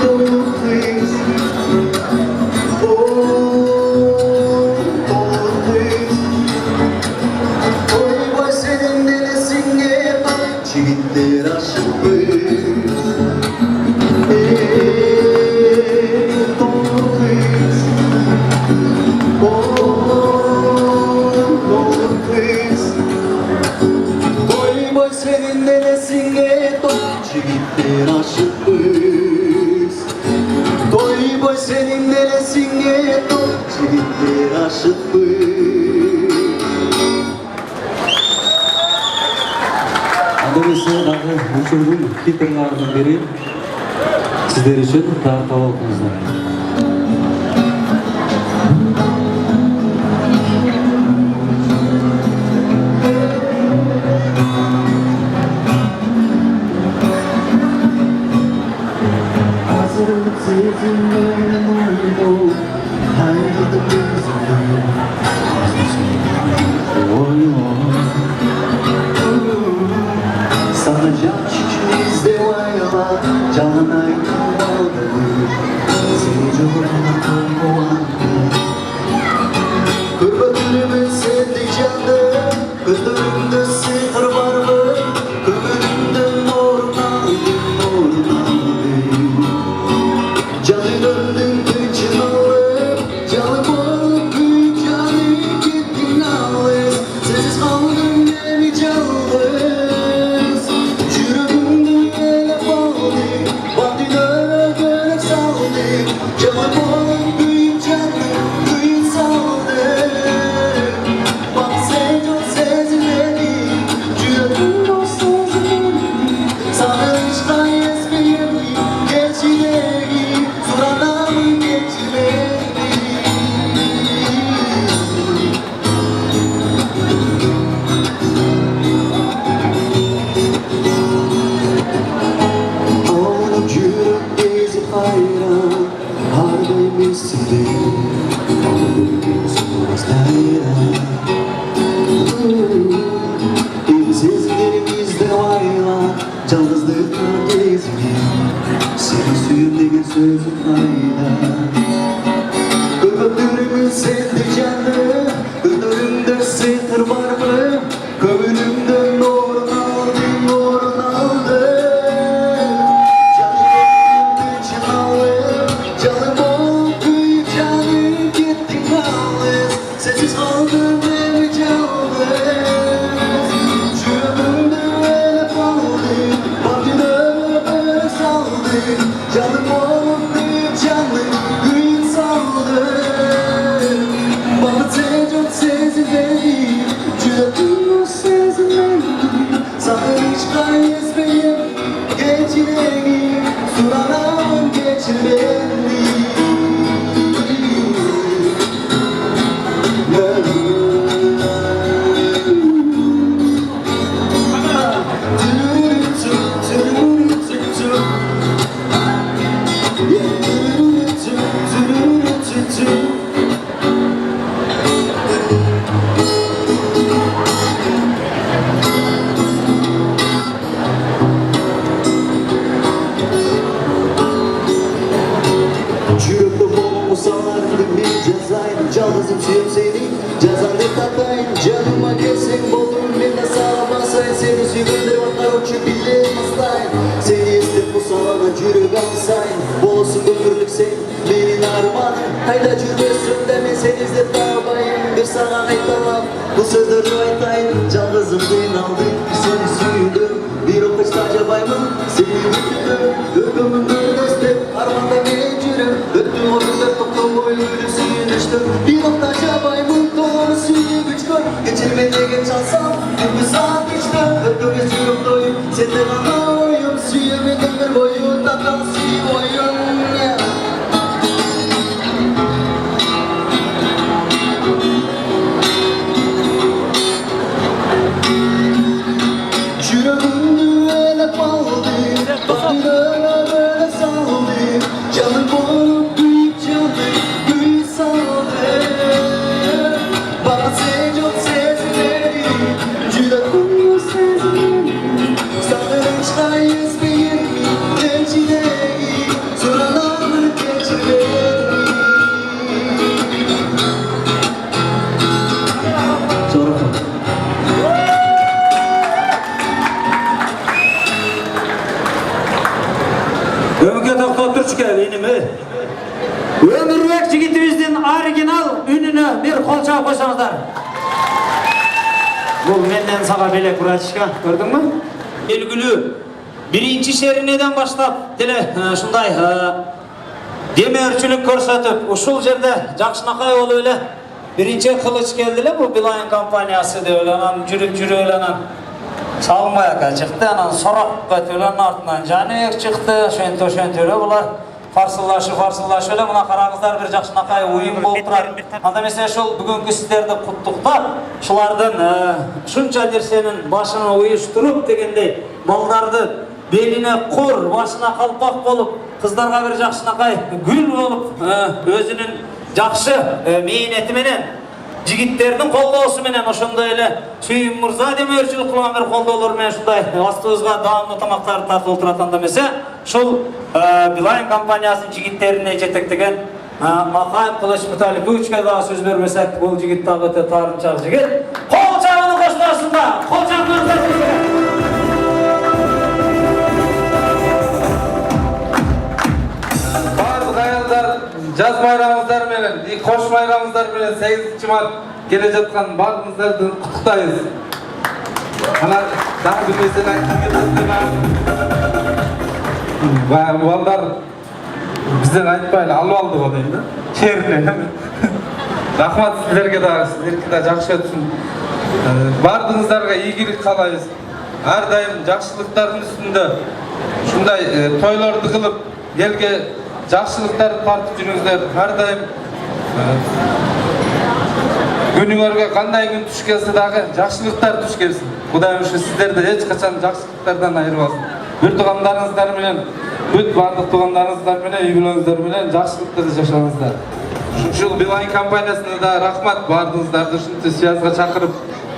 Dolu kız, dolu kız. Oy boy senin neresine jigitler aşıkmış doğru kız doğru kız boy boy senin neresine jigitler aşıkmış boy boy senin neresine jigitler aşıkmış. Adamızı dağı uçurdum, titrlardan beri sizler için daha kalabalıkımızda. Hazırlık sezinlerim oldu Hayırlı gözümün sana can şişimizde vayla Canına yıkılmalı Seni canına koymalı Kırbatırımın sevdi canım Gözlerinde sıfır var mı? Kömürümde moruna Canı döndün kıçınalı Canı boğulup büyük canı gittin ağız Sessiz kaldın beni caldız Çürüdüm ele bağlı Bandilere göre saldı Canı boğulup büyük canı büyük saldı Bak sen çok sezilmedi Çürüdüm o sezilmedi Sana hiç kayes benim geçilegi Suranamı geçilegi Ağlık yürüp gezip hayran Hardaymışsın değil Ağlık gözümüz hayran Sezgilerimizde vayla Yalnızlıkla gezmeyin Seni suyum degen sözüm fayda Öpüdürümün sende canlı Önörümde sıfır var mı? Kömürümde nurun aldın nurun aldın Canım çanalı Canım ol büyük canım gittin yalnız Sessiz kaldın beni caldız Çürümümde ele kaldı Bandilere böyle saldı Canım ol büyük canım büyük saldı Bana sen çok sezilmedi Cüretim o sezilmedi Sana hiç kayes benim geçilegi Suranamın geçilmedi Çürüklü bol usanlardım bir cezayım Caldızım suyum seni cezanı tatayım Canıma gelsin bolum bir de sağlamasayım Seni suyumdur vakar uçup billerim hastayım Seni istip bu salana cürük alsayım Bolsun ömürlük sen benim armanım Hayda cürbesin deme sen izlep dağbayım Bir sana aytalam bu sözleri aytayım Caldızım ben aldım seni suyudum Bir o kaçta acabayım seni yürüdüm Öpümün destep armanda mecürüm Öptüm o güzel toplu boyuyla suyun içtim Bir nokta acabayım doğru suyu güçkör Geçirmeye geç alsam bir saat içtim Öptüm geçiyorum doyum senden ana oyum Suyumu demir boyu tatan suyu oyun Çürümün ele kaldı Bandilere böyle saldı Canım boğulup büyük canı büyük saldı Bana sen çok sezilmedi Cüretim o sezilmedi Sana hiç kayes benim geçilegi Suranamı geçilmedi Koçka benimi. Ömürbek Jigitibizдің оригинал үніне bir қолча қойсаңыздар. Бұл менден саға белек братишка, көрдің мü? Белгілі birinci şerineden başlap şunday demörçülük көрсөтүп, ушул жерде Жакшынакай болуп эле биринчи кылыч келди эле бул Билайн компаниясы деп эле анан жүрүп эле салынбай ака чыкты, анан сорок өтүп эле артынан Жанек чыкты, ошентип эле булар фарсылашып эле мына караңыздар бир Жакшынакай уюм болуп турат. Анда эмесе ошол бүгүнкү сиздерди куттуктап, ушулардын ушунча нерсенин башын уюштуруп дегендей балдарды белине кур, башына калпак болуп, кыздарга бир Жакшынакай гүл болуп, өзүнүн жакшы мээнети менен, жигиттердин колдоосу менен ошондой эле Сүйүм мырза демөөрчүлүк кылган бир колдоолор менен ушундай астыбызга даамдуу тамактарды тартып отурат. Анда эмесе ушул Билайн компаниясынын жигиттерине жетектеген Макаев Кылыч Муталиповичке дагы сөз бербесек, бул жигит дагы өтө таарынчак жигит. Кол чабууну коштоосунда, кол чабуу Jaz bayramыңыздар менен, кош bayramыңыздар менен 8 март келе жаткан баарыңыздарды куттуктайбыз. Ана дагы бир нерсени айтып кетсем, балдар бизден айтпай эле алып алды го дейм да. Черне. Рахмат сиздерге дагы, сиздерге да жакшы өтсүн. Бардыңыздарга ийгилик каалайбыз. Ар дайым жакшылыктардын үстүндө ушундай тойлорду кылып, элге жакшылыктарды тартып жүрүңүздөр. Ар дайым күнүңөргө кандай күн туш келсе дагы жакшылыктар туш келсин. Кудайым ушу сиздерди эч качан жакшылыктардан айырбасын. Бүт туугандарыңыздар менен, бүт бардык туугандарыңыздар менен, үй бүлөңүздөр менен жакшылыкта жашаңыздар. Ушул Билайн компаниясына да рахмат, бардыгыңыздарды ушинтип связга чакырып,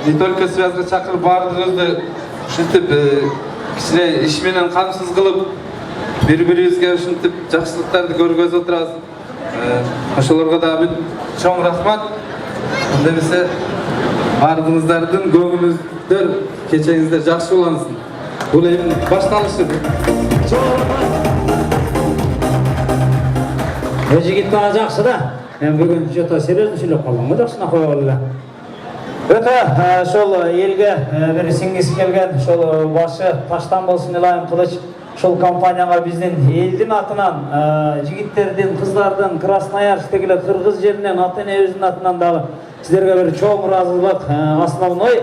не только связга чакырып, бардыгыңызды ушинтип кичине иш менен камсыз кылып, бири-бирибизге ушинтип жакшылыктарды көргөзүп отурабыз. Ошолорго да бүт чоң рахмат. Анда эмесе бардыгыңыздардын көңүлүңүздөр, кечеңиздер жакшы улансын. Бул эми башталышы. Жигит бала жакшы да. Мен бүгүн жото серьезно сүйлөп калдым го, жакшына кое алып эле. Өтө ошол элге бир сиңгиси келген, ошол башы таштан болсун Илайым Кылыч ушул компанияга биздин элдин атынан, жигиттердин, кыздардын, Красноярск дегеле кыргыз жеринен, ата-энебиздин атынан дагы сиздерге бир чоң ыраазычылык, основной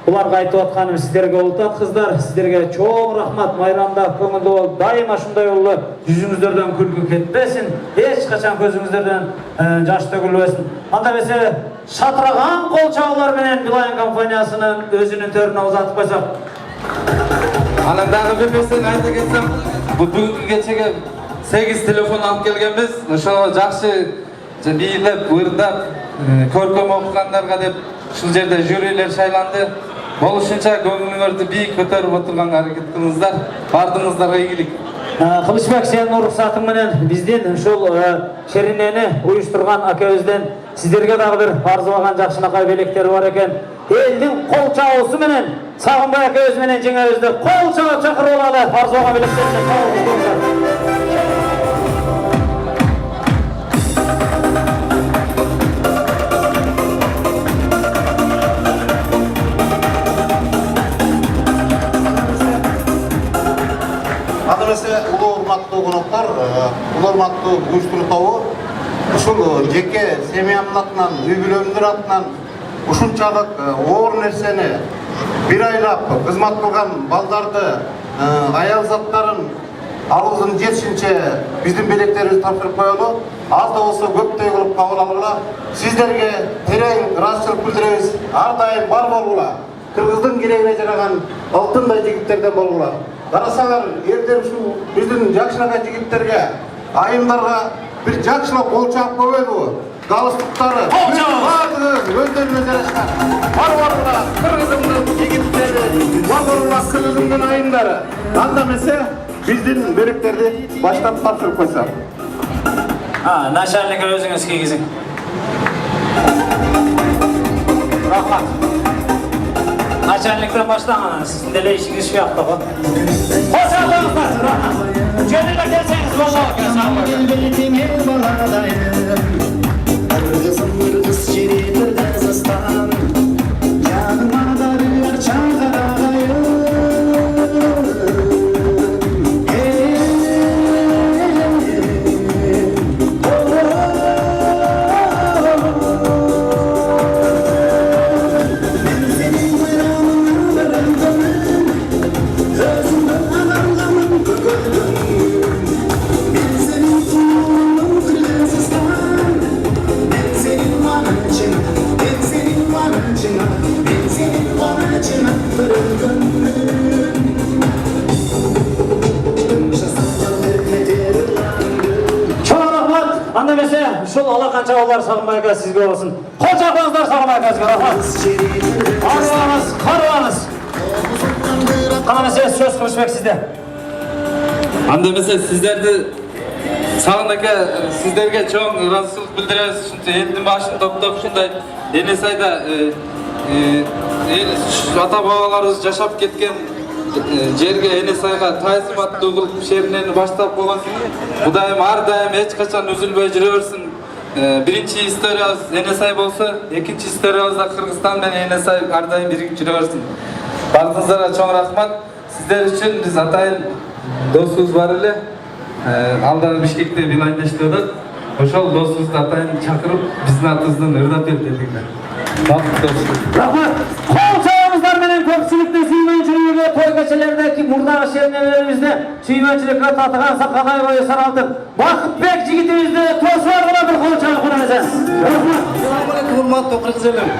буларга айтып атканым сиздерге болот, кыздар, сиздерге чоң рахмат. Майрамда көңүлдүү болуп, дайыма ушундай болду. Жүзүңүздөрдөн күлкү кетпесин, эч качан көзүңүздөрдөн жаш төгүлбөсүн. Анда эмесе шатыраган кол чабуулар менен Билайн компаниясынын өзүнүн төрүнө узатып койсок. Анан дагы бир нерсени айта кетсем, бүгүнкү кечеге 8 телефон алып келгенбиз. Ошого жакшы бийлеп, ырдап, көркөм окугандарга деп ушул жерде жюрилер шайланды. Болушунча көңүлүңөрдү бийик көтөрүп отурганга аракет кылыңыздар. Бардыгыңыздарга ийгилик. Кылычбек, сенин уруксатың менен биздин ушул шеринени уюштурган акебизден сиздерге дагы бир арзыбаган Жакшынакай белектери бар экен. Элдин кол чабуусу менен Сагынбай акебиз менен жеңебизди кол чабып чакырып алалы. Арзыбаган белектерине улуу урматтуу коноктор, улуу урматтуу уюштуруу тобу, ушул жеке семьямдын атынан, үй бүлөмдүн атынан ушунчалык оор нерсени бир айлап кызмат кылган балдарды, аял заттарын алыбыздын жетишинче биздин белектерибизди тапшырып коелу. Аз да болсо көптөй кылып кабыл алгыла. Сиздерге терең ыраазычылык билдиребиз. Ар дайым бар болгула. Кыргыздын керегине жараган алтындай жигиттерден болгула. Карасаңар, элдер ушул биздин Жакшынакай жигиттерге, айымдарга бир жакшылап кол чаап койбойдубу? Галстуктары бардыгы өздөрүнө жарашкан. Бар болгула кыргызымдын жигиттери, бар болгула кыргызымдын айымдары. Анда эмесе биздин белектерди баштап тапшырып койсок. Начальник өзүңүз кийгизиң. Рахмат. Начальниктен баштаңыз, сиздин деле ишиңиз шуякта го. Кошо коюңуздар. Kendine gelseniz vallahi. Gelbetim el baladayım Kırgızım kız şeri Kırgızistan Yanıma darıyor çağırayım Çok rahmat. Anda mesela şu Allah kança olar sağlamayaka sizge olsun. Koçaklarınızlar sağlamayaka sizge rahmat. Arılarınız, karılarınız. Kana mesela söz kılışmak sizde. Anda mesela sizlerge çoğun razısılık bildireriz. Şimdi elinin başını toplap şunday Enesay'da ata babalarımız yaşap ketken жерге Enesayga тайсым аттуу кылып шеринен баштап койгон. Кудайым ар дайым эч качан үзүлбөй жүрө берсин. Биринчи историябыз Enesay болсо, экинчи историябызда Кыргызстан менен Enesay ар дайым биригип жүрө берсин. Баарыңыздарга чоң рахмат. Сиздер үчүн биз атайын досубуз бар эле. Алдан Бишкекте билайда иштеп атат. Ошол досубузду атайын чакырып, биздин атыбыздан ырдап бер дедиңер. Rahmat. Kol çağımızlar menen köpçülükte suymençiliğe toy geçelerdeki murdağı şerinelerimizde suymençilikle tatıgan sakalay boyu saraldık. Vakıtbek jigitimizde tosvar kula bir kol çağı kurarıza. Rahmat. Assalamualaikum hurmatly Kırgız elim.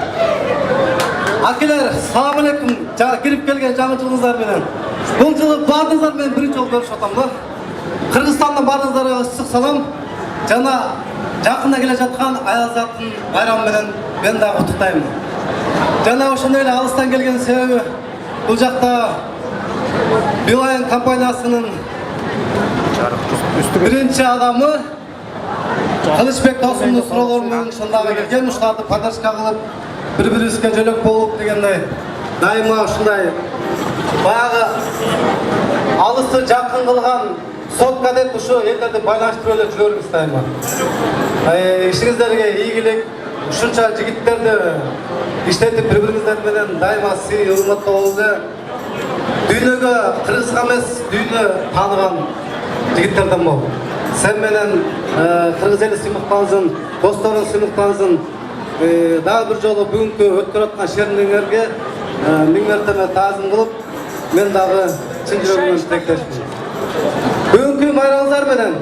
Akeler, assalamualaikum. Kirip kelgen жаңычылыңыздар менен. Бул жылы баарыңыздар менен биринчи жолу көрүшүп атам да. Кыргызстандан баарыңыздарга ысык салам. Жана жакында келе жаткан Аязаттын байрамы менен мен дагы куттуктайм. Жана ошондой эле алыстан келген себеби бул жакта Билайн компаниясынын биринчи адамы Кылычбек Досумдун суроолору менен ошондагы келген ушуларды поддержка кылып бири-бирибизге жөлөк болуп дегендей дайыма ушундай баягы алысты жакын кылган сот кадет ушу элдерди байланыштырып эле жүрөбүз дайыма. Ишиңиздерге ийгилик, ушунча жигиттерди иштетип бири-бириңиздер менен дайыма сый урматтап эле дүйнөгө кыргызга эмес дүйнө тааныган жигиттерден бол. Sen менен кыргыз эли сыймыктансын, досторун сыймыктансын. Дагы бир жолу бүгүнкү өткөрүп аткан шерниңерге миң мертебе таазым кылып, мен дагы чын жүрөгүмөн тилектешмин. Бүгүнкү байрамыңыздар менен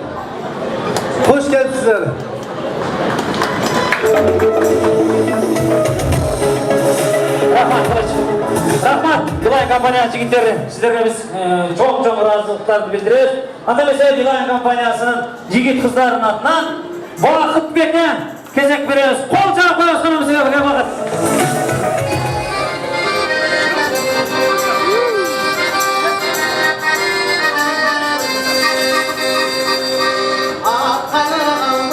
кош келипсиздер. Rahmat. Билайн компания жигиттери сиздерге биз чоң ыраазычылыктарды билдиребиз. Анда эмесе Билайн компаниясынын жигит кыздарынын атынан Бакытбекке кезек беребиз. Кол чаап коесуңуз сизге рахмат. Hayvan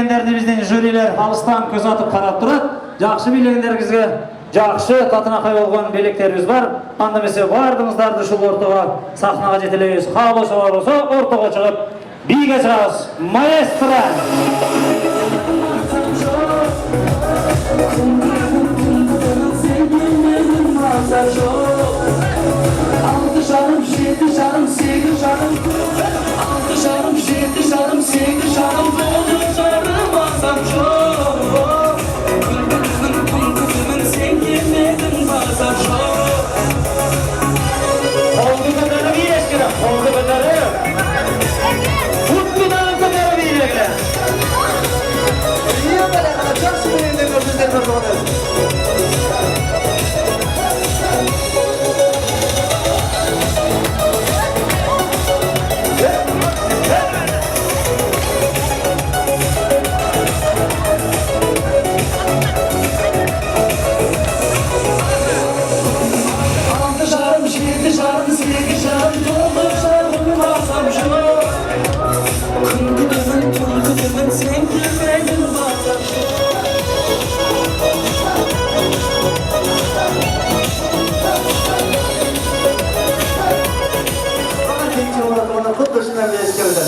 bilegenlerini bizden jüriler alıstan göz atıp karap durat. Jakşı bilegenlerimizge jakşı tatınakay bolgan beleklerimiz var. Anda mese bardığınızdardı şu ortaga sahnaga jeteleyiz. Kabosu var olsa ortaga çıkıp bige çağız. Maestra. Altı şarım, yedi şarım, sekiz şarım, altı şarım, yedi şarım, sekiz şarım, dokuz şarım, bazen çok. Kızımın sen yemedin bazen çok. Oldu kadarı bir eşkine, oldu kadarı. Mutludan kadarı bir eşkine. İyi böyle kalacak şimdi elinde gördüklerine doğru. Altı şarım, yedi şarım, sekiz şarım, dokuz şarım, bazen çok. Kızımın sen yemedin bazen çok. Bana tekçi olarak bana kut başından bir eski öden.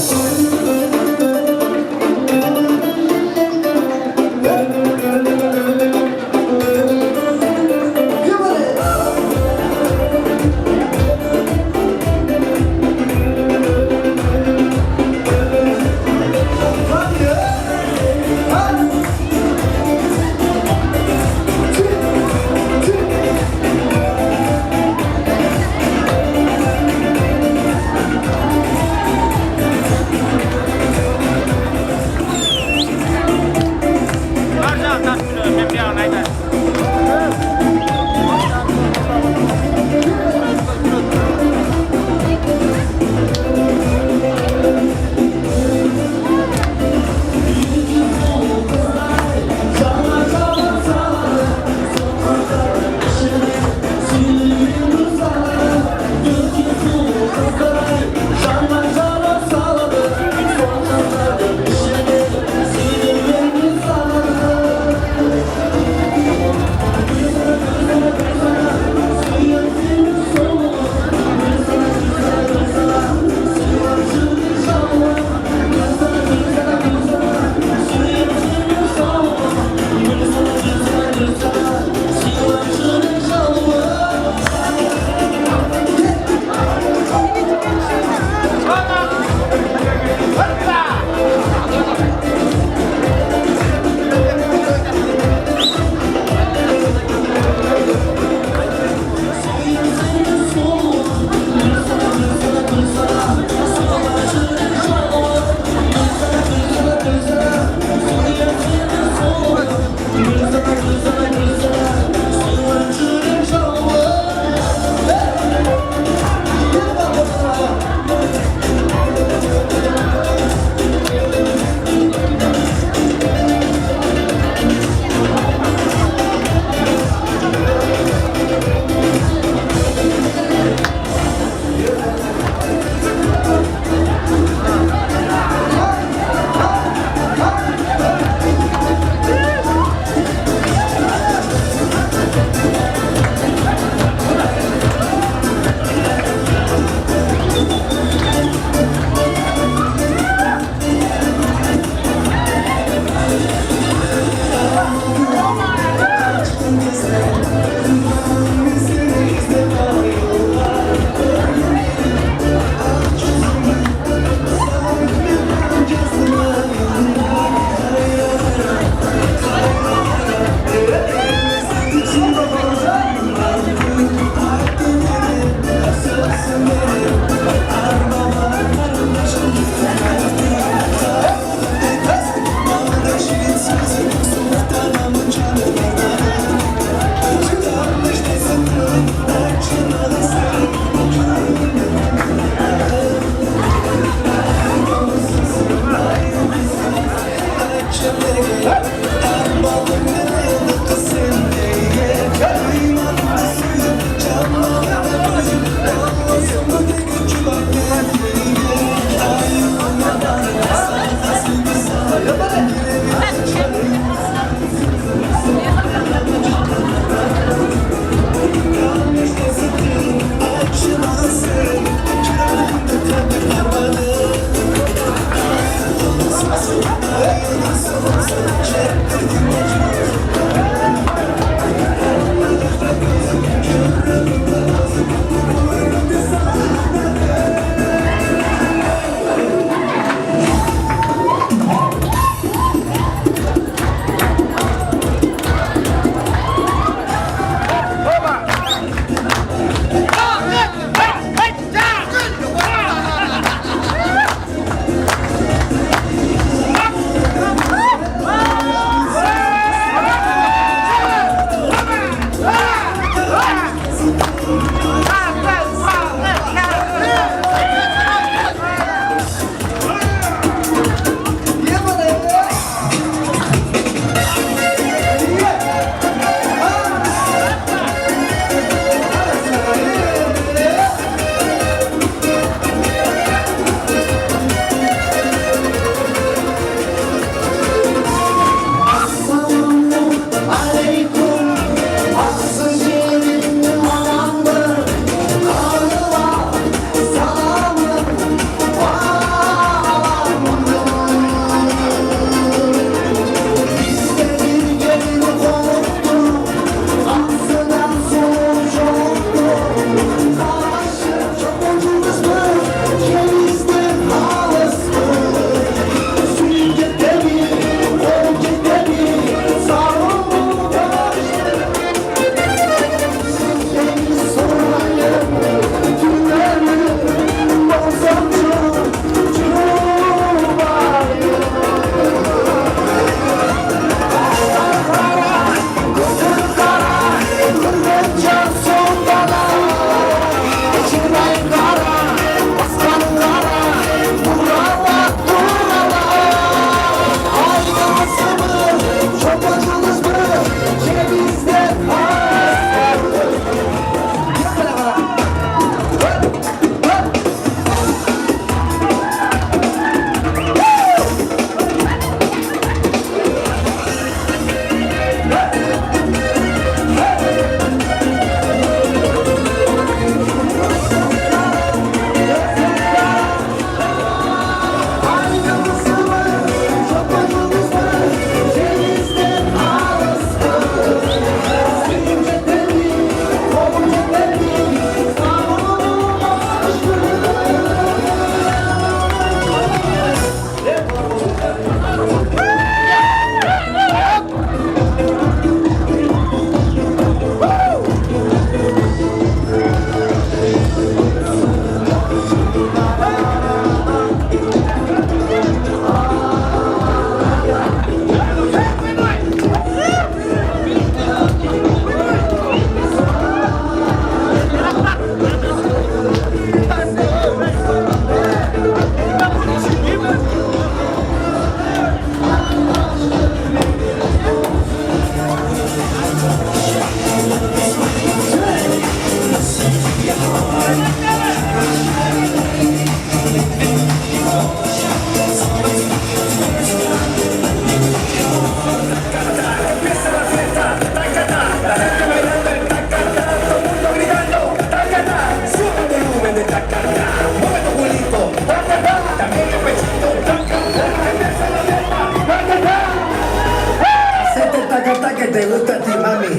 mami.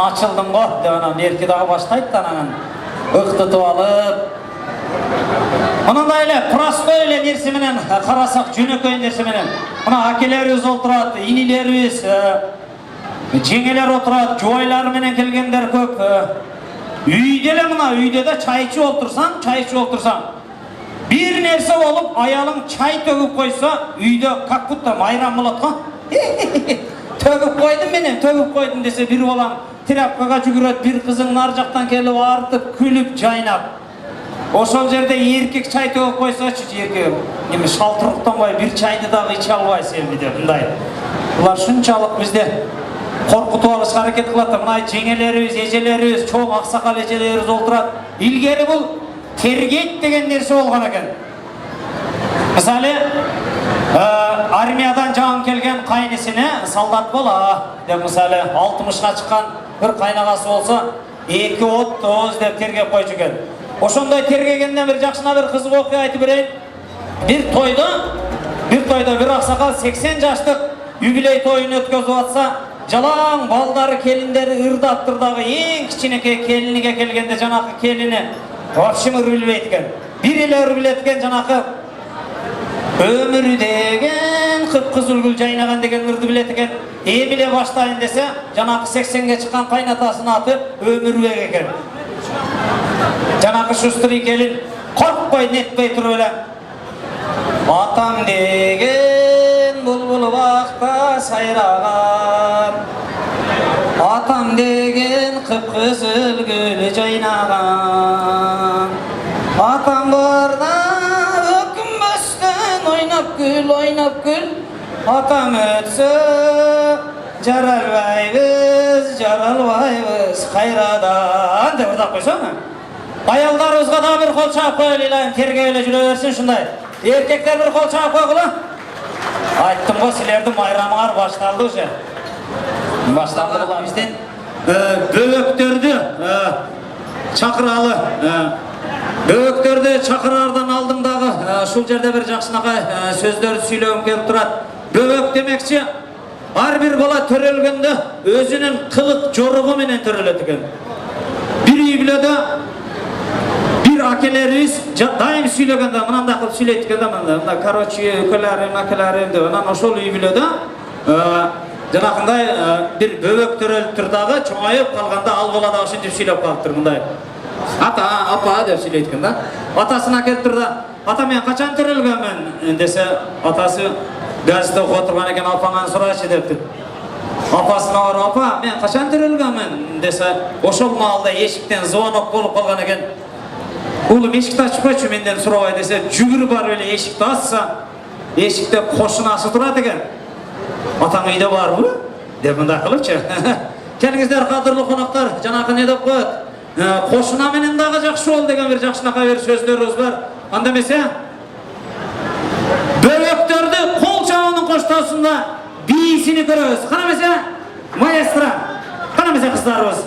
açıldım go dep ana berki dagы başlayt da anан ıktытып alıp Anандай эле простой эле нерсе менен карасак жөнөкөй нерсе менен мына акелерибиз отурат, инилерибиз, жеңелер отурат, жубайлар менен келгендер көп. Үйдө эле мына үйдө да чай ичип отурсаң, бир нерсе болуп аялың чай төгүп койсо, үйдө как будто майрам болот го. Төгүп койдум десе бир балам тряпкага жүгүрөт, бир кызың нар жактан келип артып, күлүп, жайнап. Ошол жерде эркек чай төгүп койсочу, эркек эми шалтырыктанбай бир чайды дагы иче албайсың эми деп мындай. Булар шунчалык бизде коркутуп алышка аракет кылат да, мына жеңелерибиз, эжелерибиз, чоң аксакал эжелерибиз олтурат. Илгери бул тергейт деген нерсе болгон экен. Мисалы, армиядан жаңы келген кайнесине солдат бола деп мисалы 60га чыккан бир кайнагасы болсо 2 от 9 деп тергеп койчу экен. Ошондой тергегенден бир жакшына бир кызык окуя айтып берейин. Бир тойдо бир аксакал 80 жаштык юбилей тоюн өткөзүп атса, жалаң балдары, келиндери ырдаптыр дагы эң кичинекей келиниге келгенде жанакы келини вообще ырбилбейт экен. Бир эле ырбилет экен жанакы өмүрү деген кып-кызыл гүл жайнаган деген ырды билет экен. Эмиле баштайын десе, жанакы 80ге чыккан кайнатасынын аты Өмүрбек экен. Жанакы шустри келин коркпой нетпей туруп эле атам деген булбул бакта сайраган, атам деген кып-кызыл гүл жайнаган, атам барда өкүнбөстөн ойноп гүл, атам өтсө жаралбайбыз кайрадан деп ырдап койсоң. Аялдарыбызга да бир кол чаап коелу, илайым тергеп эле жүрө берсин ушундай. Эркектер бир кол чаап койгула. Айттым го, силердин майрамыңар башталды уже. Башталды бизден бөбөктөрдү чакыралы. Бөбөктөрдү чакыраардан алдым дагы ушул жерде бир жакшынакай сөздөрдү сүйлөгүм келип турат. Бөбөк демекчи ар бир бала төрөлгөндө өзүнүн кылык жоругу менен төрөлөт экен. Бир үй бүлөдө бир акелерибиз дайым сүйлөгөндө мынандай кылып сүйлөйт экен да, мындай короче акелерим деп. Анан ошол үй бүлөдө жанакындай бир бөбөк төрөлүптүр дагы, чоңоюп калганда ал бала да ушинтип сүйлөп калыптыр мындай. Ата, апа деп сүйлөйт экен да. Атасына келиптир да, ата мен качан төрөлгөнмүн десе, атасы газетте окуп отурган экен, апаңан сурачы дептир. Апасына барып, апа мен качан төрөлгөнмүн десе, ошол маалда эшиктен звонок болуп калган экен. Улум эшикти ачып койчу менден сурабай десе, жүгүрүп барып эле эшикти ачса, эшикте кошунасы турат экен. Атаң үйдө барбы? деп мындай кылыпчы. Келиңиздер кадырлуу коноктор, жанакы не деп коет? Кошуна менен дагы жакшы бол деген бир жакшынакай бир сөздөрүбүз бар. Анда эмесе бөбөктөрдү кол чабуунун коштоосунда бийисини көрөбүз. Кана эмесе маэстро, кана эмесе кыздарыбыз.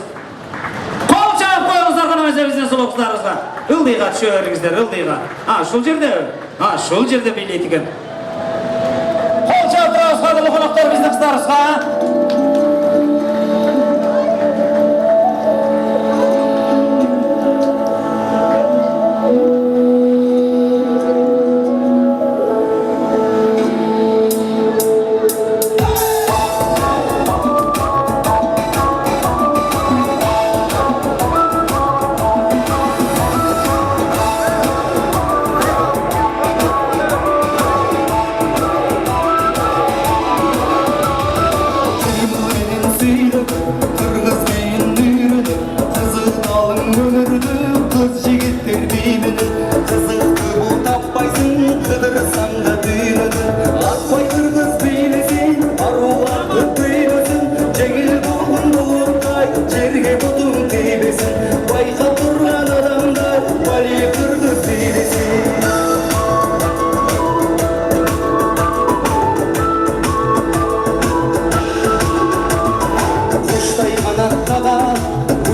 Кол чабып коюңуздар, кана эмесе биздин сулуу кыздарыбызга. Ылдыйга түшө бериңиздер, ылдыйга. Ушул жерде, ушул жерде бийлейт экен. Кол чабып турабыз, кадырлуу коноктор, биздин кыздарыбызга.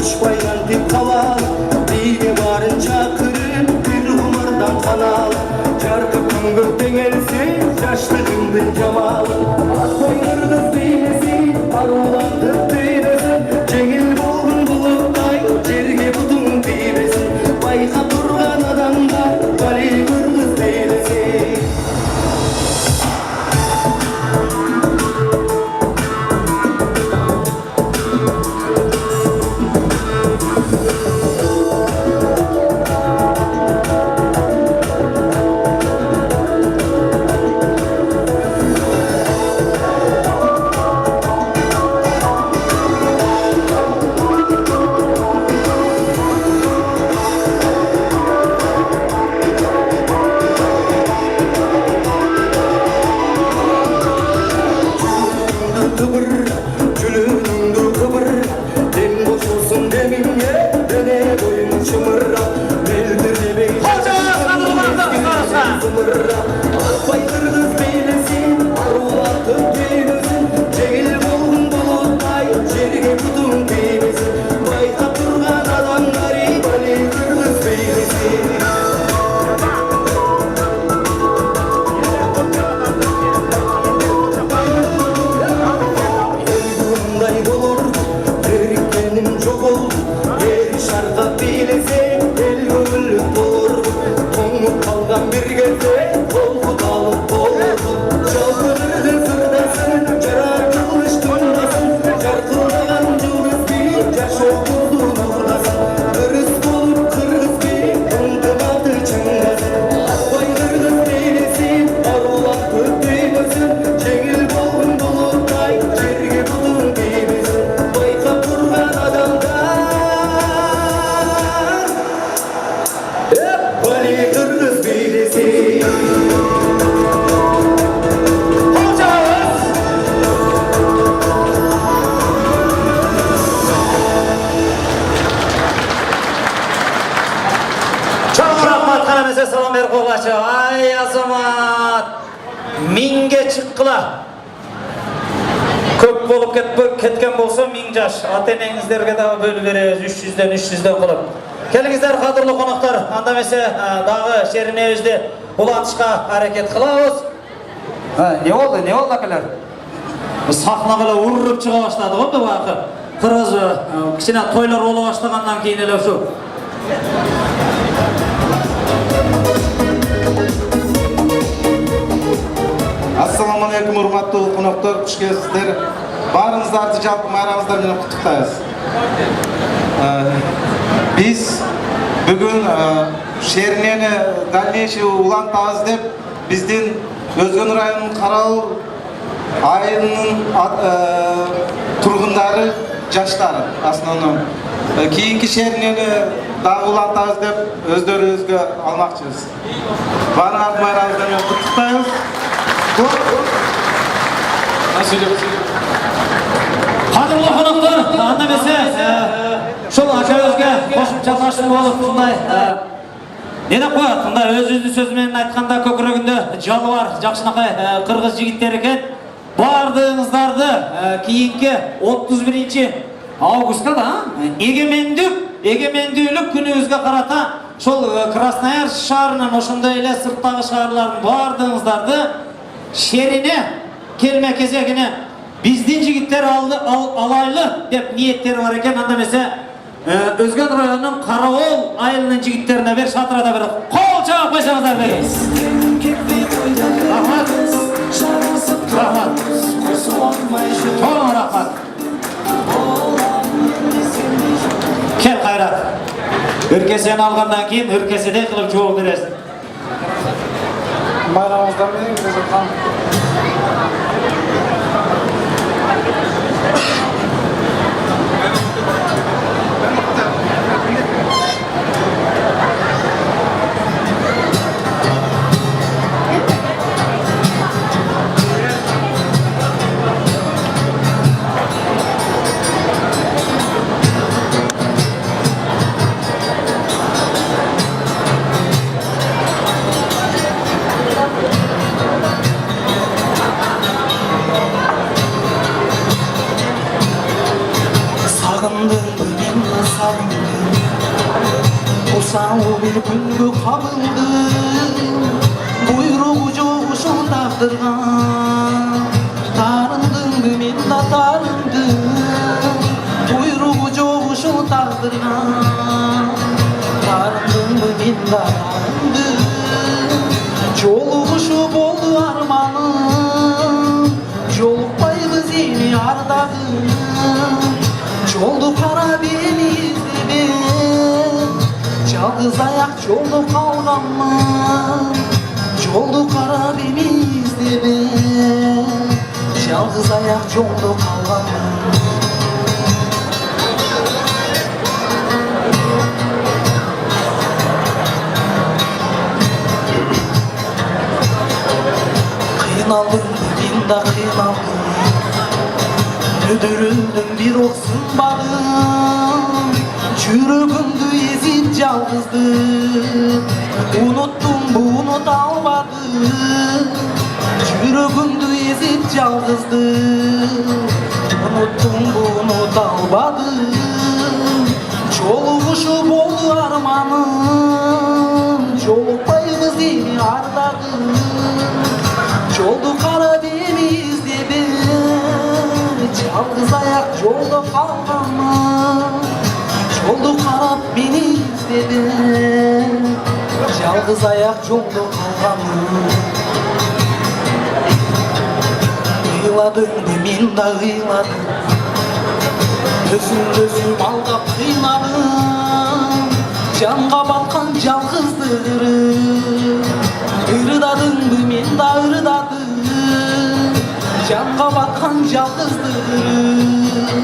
Uçbaydan dip kalan, bir varın çakırın, To'ngib qolgan bir кезде qo'lqudalib bo'lsin Chalqirdi sirdasin Jarar qilish tundasin Jarqildagan yulduzbek Yashov buldu nurdasin Iris bo'lib qirg'izbek Unqimati changasin Aqbay qirg'iz deylesin Arulaq ko'peymesin Jengil bo'lgin bulutday Jerga butun deymesin Bayqab turgan adamlar Bali qirg'iz deylesin Selam ver kollaçı. Ay azamat. Minge çıkkıla. Köp bolup ketken bolsa min jaş. Ata-enеңizlerге dagы bölüp berебиz 300'den 300'den kılıp. Kelingizler kadırlı konaklar. Anda mese dagı şerinebizdi ulatışka hareket kılabız. Ne oldu akalar? Sahna kıla urrup çıka başladı oldu bakı. Kırgız kişine toylar ola başlagandan keyin ele şu. Assalamu alaikum hurmatly konaklar, xush kelibsizler. Barыңыздарды жалпы майрамыңыздар менен куттуктайбыз. Biz бүгүн Шеринени дальнейший улантабыз деп биздин Өзгөн районунун Карал айылынын тургундары, жаштары основном кийинки Шеринени дагы улантабыз деп өздөрүбүзгө алмакчыбыз. Баарыңарды майрамыңыздар менен куттуктайбыз. Kadırlı konuklar, anda mesela şol aşağıya koşup taşlı olup bunday ne de koyat, bunda öz sözümen aytkanda kökürөгүндө jalı var, jakşınakay kırgız jigиттери экен. Bardığınızlardı kийинки 31-августка да эгемендүүлүк күнүбүзгө карата şol Красноярск шаарынан ошондой эле сырттагы шаарлардын бардığınızlardı Şerine kelme кезегине биздин жигиттер алайлы деп ниеттери бар экен. Анда эмесе Өзгөн районунун Караол айылынын жигиттерине бер шатырада бер кол чаап койсоңуздар бери. Рахмат. Рахмат. Чоң рахмат. Кел кайрат. Үркесени алгандан кийин үркеседей кылып жооп бересиң. Bayramınızdan benim Rezathan. Sağ bir күнгө кабылдым буйругу жок ушул тагдырга тарындым мен да тарындым буйругу жок ушул тагдырга тарындым мен да тарындым жолугушу болду арманым жолукпайбыз эми ардагы жолду карап эми издебем жалгыз аяк жолдо калганмын жолду карап эми издебем жалгыз аяк жолдо калганмын кыйналдым мен да кыйналдым өдөрүмдүн бир ок сынбагым жүрөгүмдү эзип жалгыздык уnuttум бу унута албадым жүрөгүмдү эзип жалгыздык уnuttум бу унута албадым жолугушу болду арманым жолукпайбыз эми ардагы жолду карап эми издебем жалгыз аяк жолдо калганмын жолду карап мени издебем жалғыз аяқ жолда қалғаным. Қиладыңды мен да қиладым, өзім алдап қиладым, жанға батқан жалғыздығым. Ырдадыңды мен да ырдадым, жанға батқан жалғыздығым.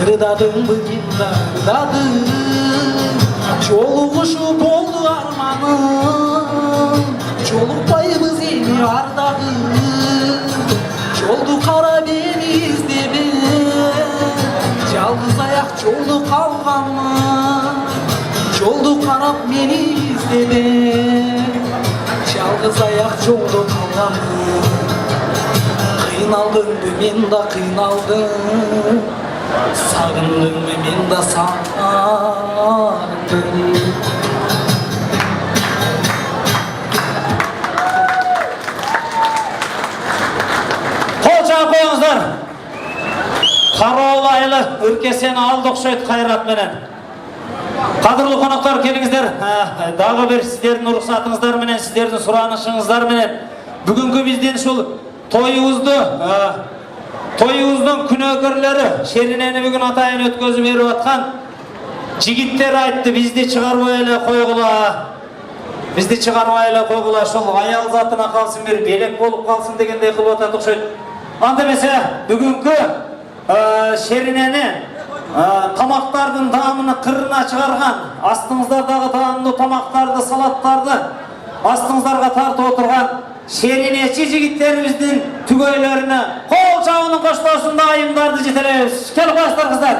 Ырдадыңды мен да ырдадым, жолығышы болды арманым. Жолықпаймыз ене ардағым, жолды қарап ені іздебем, жалғыз аяқ жолды қалғанмын. Жолды қарап мені іздебем, жалғыз аяқ жолды қалғанмын. Қиналдың бе мен да қиналдым, сағындың бе мен да сағындым. Қойыңыздар. Қараулайлы үркесені алды ұқсайды қайрат менен. Қадірлі қонақтар, келіңіздер. Дағы бір сіздердің рұқсатыңыздар менен, сіздердің сұранышыңыздар менен бүгінгі бізден шул тойымыздың күнөкерлері шеринени бүгін атайын өткөзүп беріп атқан жигиттер айтты, бізді шығарбай эле койгула, шул аял затына қалсын, бір белек болып қалсын дегендей кылып атат окшойт. Анда эмесе бүгүнкү шеринени тамактардын даамыны кырына чыгарган, астыңыздардагы даамдуу тамактарды, салаттарды астыңыздарга тартып отурган шеринечи жигиттерибиздин түгөйлөрүнө кол чабуунун коштоосунда айымдарды жетелейбиз. Келип коесуздар кыздар.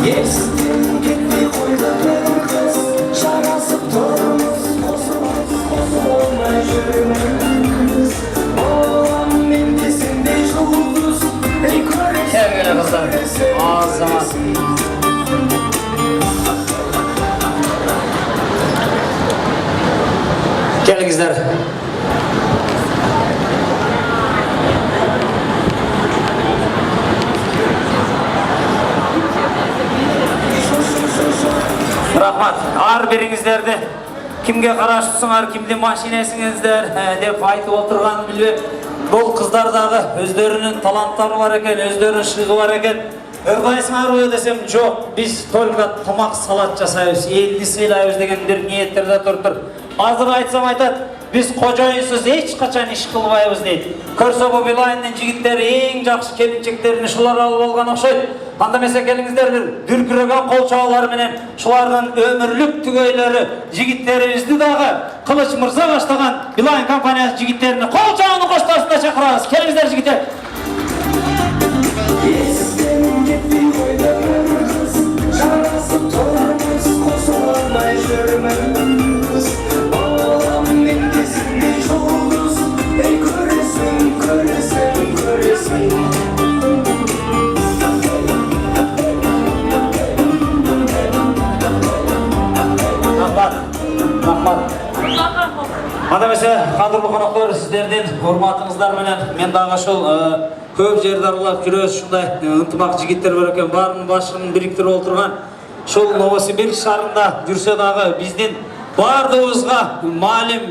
Естен кетпей қойды бір қыз, жарасып тұрмыз, қосып болмай жүрміз. Болам мен десеңдей жұлдыз, ей көресің. Келіңіздер. Рахмат. Ар беріңіздерді кімге қарашысыңар, кімде машинесіңіздер деп айтып отырғанын білбеп, бұл қыздардағы өздерінің таланттары бар екен, өздерінің шығы бар екен. Өрғайсыңар ой десем, жоқ, біз только тамақ салат жасайбыз, елді сыйлайбыз деген бір ниеттерде тұрып. Азыр айтсам айтады, biz kocayısız hiç kaçan iş kılmayız deydi. Körse bu vilayının jigitleri en жақсы kelinçeklerini şular alıp olgan okşaydı. Anda mesela kelingizler bir dürküregen kol çağaları menen şulardan ömürlük tügöylері jigitlerimizni dağı Kılıç Mırza başlagan vilayın kampaniyası jigitlerini kol çağının koştasında çakırağız. Kelingizler jigitler. Анда mesela қадірлі қонақтар, сіздерден hurmatыңыздар менен мен дағы шол көп жерді аралап жүрөз, шундай ынтымақ жигиттер бар екен, барын башын бириктирип отырған шол Новосибирск шаарында жүрсе дағы биздин бардыгыбызга маалим.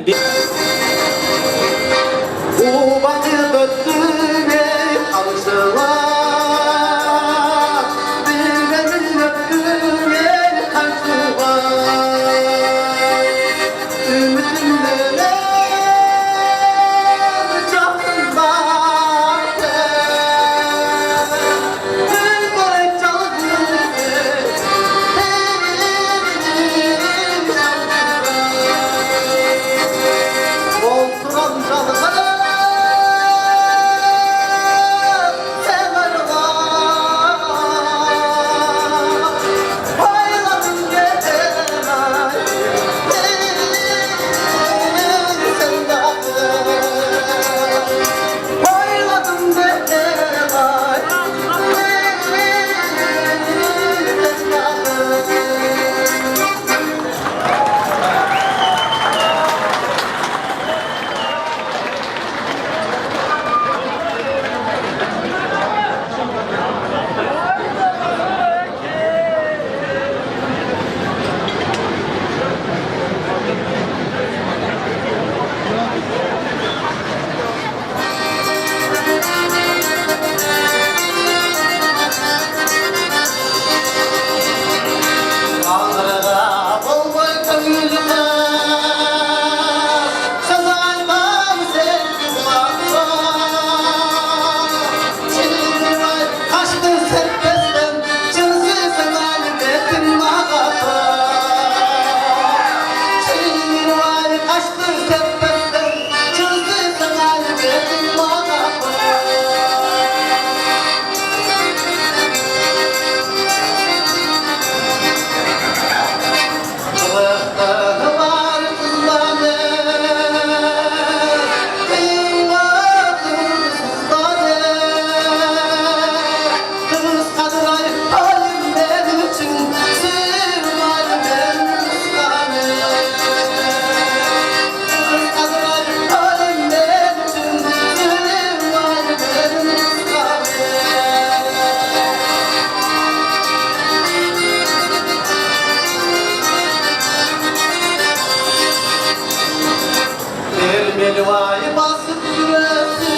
beni vay basıp yürüsün.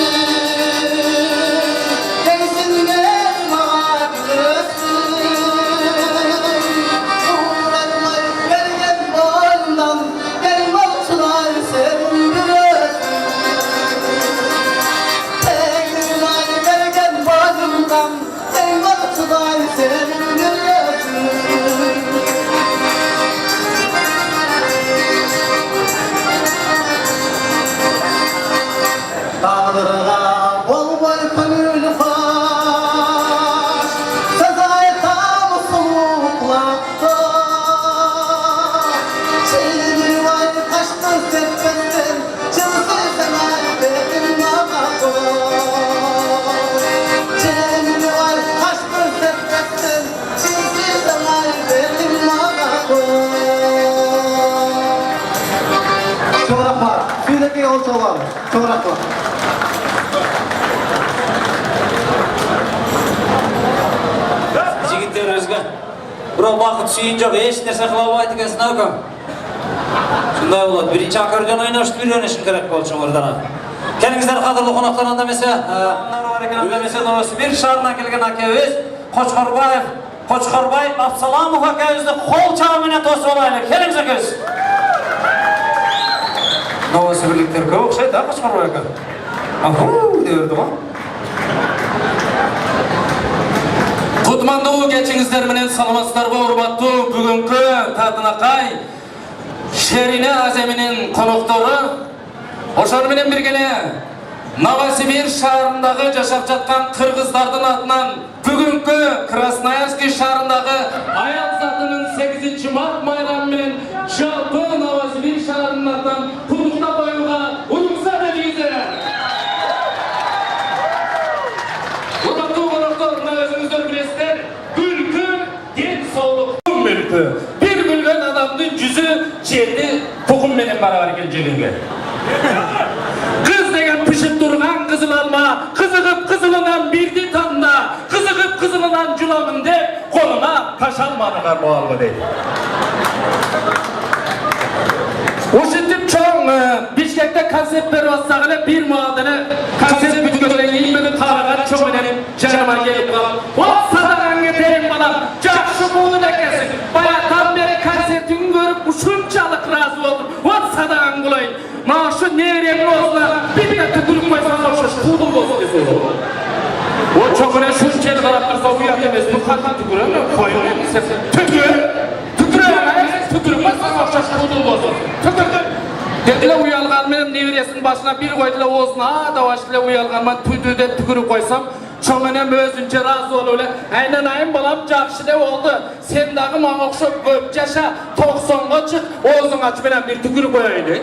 Gençliğine mavi görsün. Uğratmay vergen boynundan benim olçular sevgilösün. Tekrar vergen boynundan benim olçular sevgilösün. Dağlara bol bol gönül faş, sezai tam soğuklarda. Çiğnir vay kaçtın seppetten, çılsız semer benim ağabey. Çiğnir vay kaçtın seppetten, çılsız semer benim ağabey. Çoğrak var, süydeki yol çoğlar, çoğrak var. Жигиттерибизге бирок бакыт сүйүн жок, эч нерсе кыла албайт экенсиң акам. Шундай болот. Биринчи аккордеон ойношту үйрөнүшүң керек болчуңар дана. Келиңиздер кадырлуу коноктор, анда эмесе, бар экен, анда эмесе Новосибир шаарынан келген акебиз Кочкорбай Абсаламов акебизди кол чабы менен тосуп алайлы. Келиңиз акебиз. Новосибирликтер көп окшойт, а Кочкорбай ака? Аху деп берди го. Kutmandуу geçiңиздер менен саламатсыздарбы, урматтуу бүгүнкү Татынакай Шерине Аземинин коноктору. Ошону менен биргеле Новосибир шаарындагы жашап жаткан кыргыздардын атынан бүгүнкү Красноярский шаарындагы аял затынын 8 март майрамы менен жалпы Новосибир шаарынын атынан куттуктап коюуга уруксат этиңиздер. Урматтуу коноктор, мына өзүңүздөр билесиздер, күлкү ден соолуктун мүлкү. Бир күлгөн адамдын жүзү жерди тукум менен барабар экен жегенге. Kız деген pişip durgan kızıl alma, kızıgıp kızılından birdi tamda, kızıgıp kızılından culamın de koluna taş almadılar bu algı değil. Oşitip çoğun Bişkek'te konsept verip atsak bir muadını konsept bütünlerin iyimini taragan çok önemli canıma gelip kalıp o sadakan getireyim bana cakşı buğu da kesin bayatan beri konsertini görüp uçunçalık razı oldum o sadakan bulayım maaşı nereye olsun bir de tükürük koysan hoşuş kudum olsun diye soruyor. O çok önemli şu çeli taraftarsa uyat demez bu kalkan tükürüyor mu? Koyuyor musun? Tükürük koysan hoşuş kudum olsun. Dediler uyalgan benim nevresinin başına bir koydular oğuzuna da başlayla uyalgan ben tüydüğüde tükürük koysam çoğun önemli özünce razı ol öyle aynen ayın balam cakşı ne oldu sen dağı mağokşup köp yaşa 90'a çık oğuzun aç benen bir tükürük koyaydı.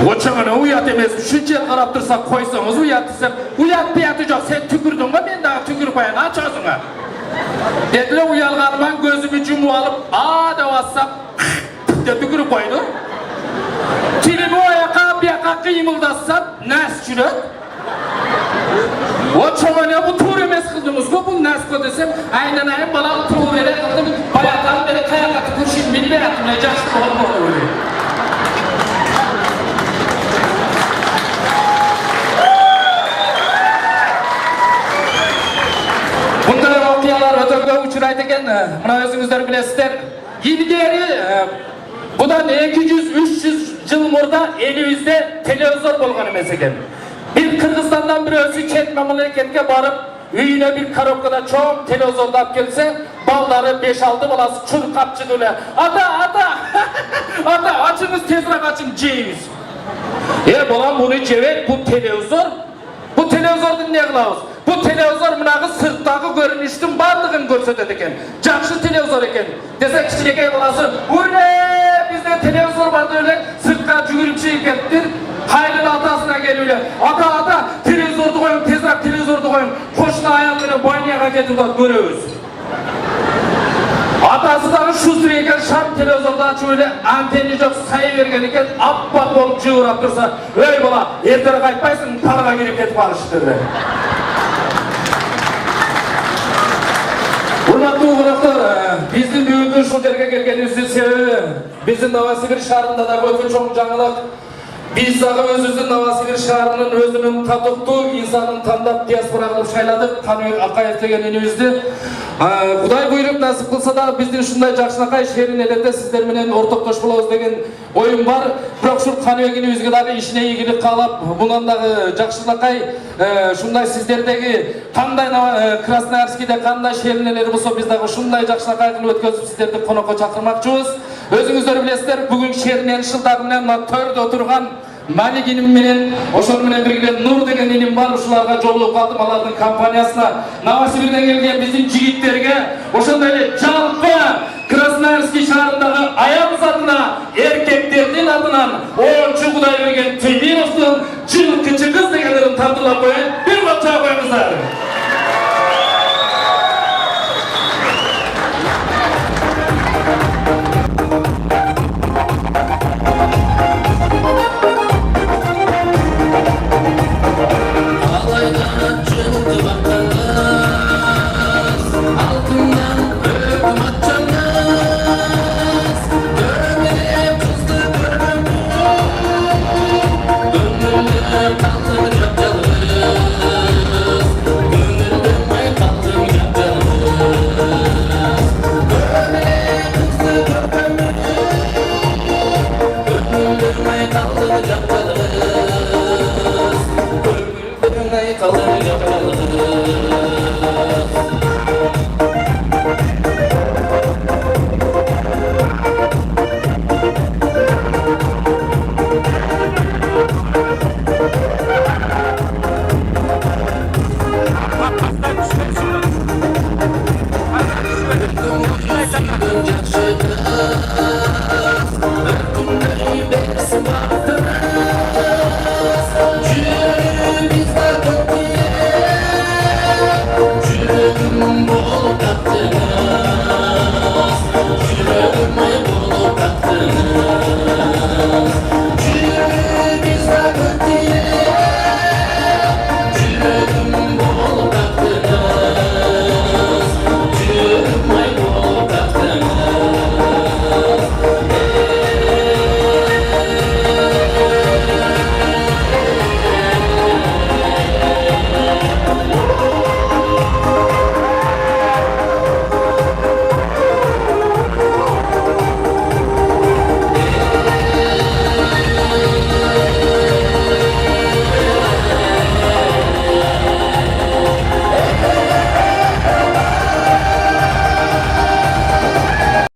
O çoğuna uyat emez şunca el karap dursak koysanız uyat desem uyat piyatı yok sen tükürdün mü ben daha tükürük koyan aç ağzına. Dediler uyalgan ben gözümü cumu alıp da bassam tükürük koydu. Tilimi o yaka bir yaka kıyımıldatsam nas çürek. O çoğuna bu tur emez kıldınız mı bu nas ko desem aynen ayın bala tur vere kıldım bayatan beri kayakatı kurşun beni beratım ne cakşı olmadı öyle. Bundan okuyalar ötörgö uçuraydı eken, mına özüңүздөр bilesizler. İlgeri, budan 200-300 yıl murda elimizde televizor bolgan emes eken. Bir Kırgızstan'dan bir özü ket memleketke barıp, üyüne bir karokada çoğum televizorda ap gelse, balları 5-6 balası çur kapçı öyle. Ata, açınız tezrak açın ceyiz. Bolam bunu cevek bu televizor. Bu televizordan ne kılavuz? Bu televizor mınağı sırtdağı görünüştün bardığını görsedet eken. Cakşı televizor eken. Desek kişileke balası, uyle bizde televizor vardı öyle sırtka cügürüp şey kettir. Haylın atasına geliyor. Ata, televizordu koyun, tezrak televizordu koyun. Koşuna ayağını boynayağa getirdiler, görüyoruz. Atası da şu süreyken şart televizyonda açıp öyle anteni yok sayı vergen eken appak olup cığırap dursa öyle bola ertere kayıtpaysın paraga girip ketip alıştırdı. Hurmatlı konuklar, bizden büyüdüğün şu derge gelgenimizin sebebi биздин Новосибирск шаарында да өтө чоң жаңылык. Biz dagı özümüzün Novosibirsk şaharının özünün tatıktı insanın tandap diaspora kılıp şayladık. Tanıyor Akayev degen inibizdi. Kuday buyurup nasip kılsa da bizdin şunday Jakşınakay şehrin elinde sizler menen ortakdoş bolabız degen oyun var. Biroq şu Tanıyor inibizge dagı işine iyilik kalap bundan dagı Jakşınakay şunday sizlerdeki kanday Krasnoyarskide kanday şehrinleri bolsa biz dagı şunday Jakşınakay kılıp ötközüp sizlerdi konokko çakırmakçыбыз. Özüңүздөр билесиздер, бүгүн шерин жылдары менен мына төрдө отурган Мalik иним менен, ошол менен бирге Нур деген иним бар, ушуларга жолугуп калдым, алардын компаниясына. Новосибирден келген биздин жигиттерге, ошондой эле жалпы Красноярский шаарындагы аял затына, эркектердин атынан, Оочу Кудай берген Тыймировдун жылкычы кыз дегендерин тартуулап коеюн.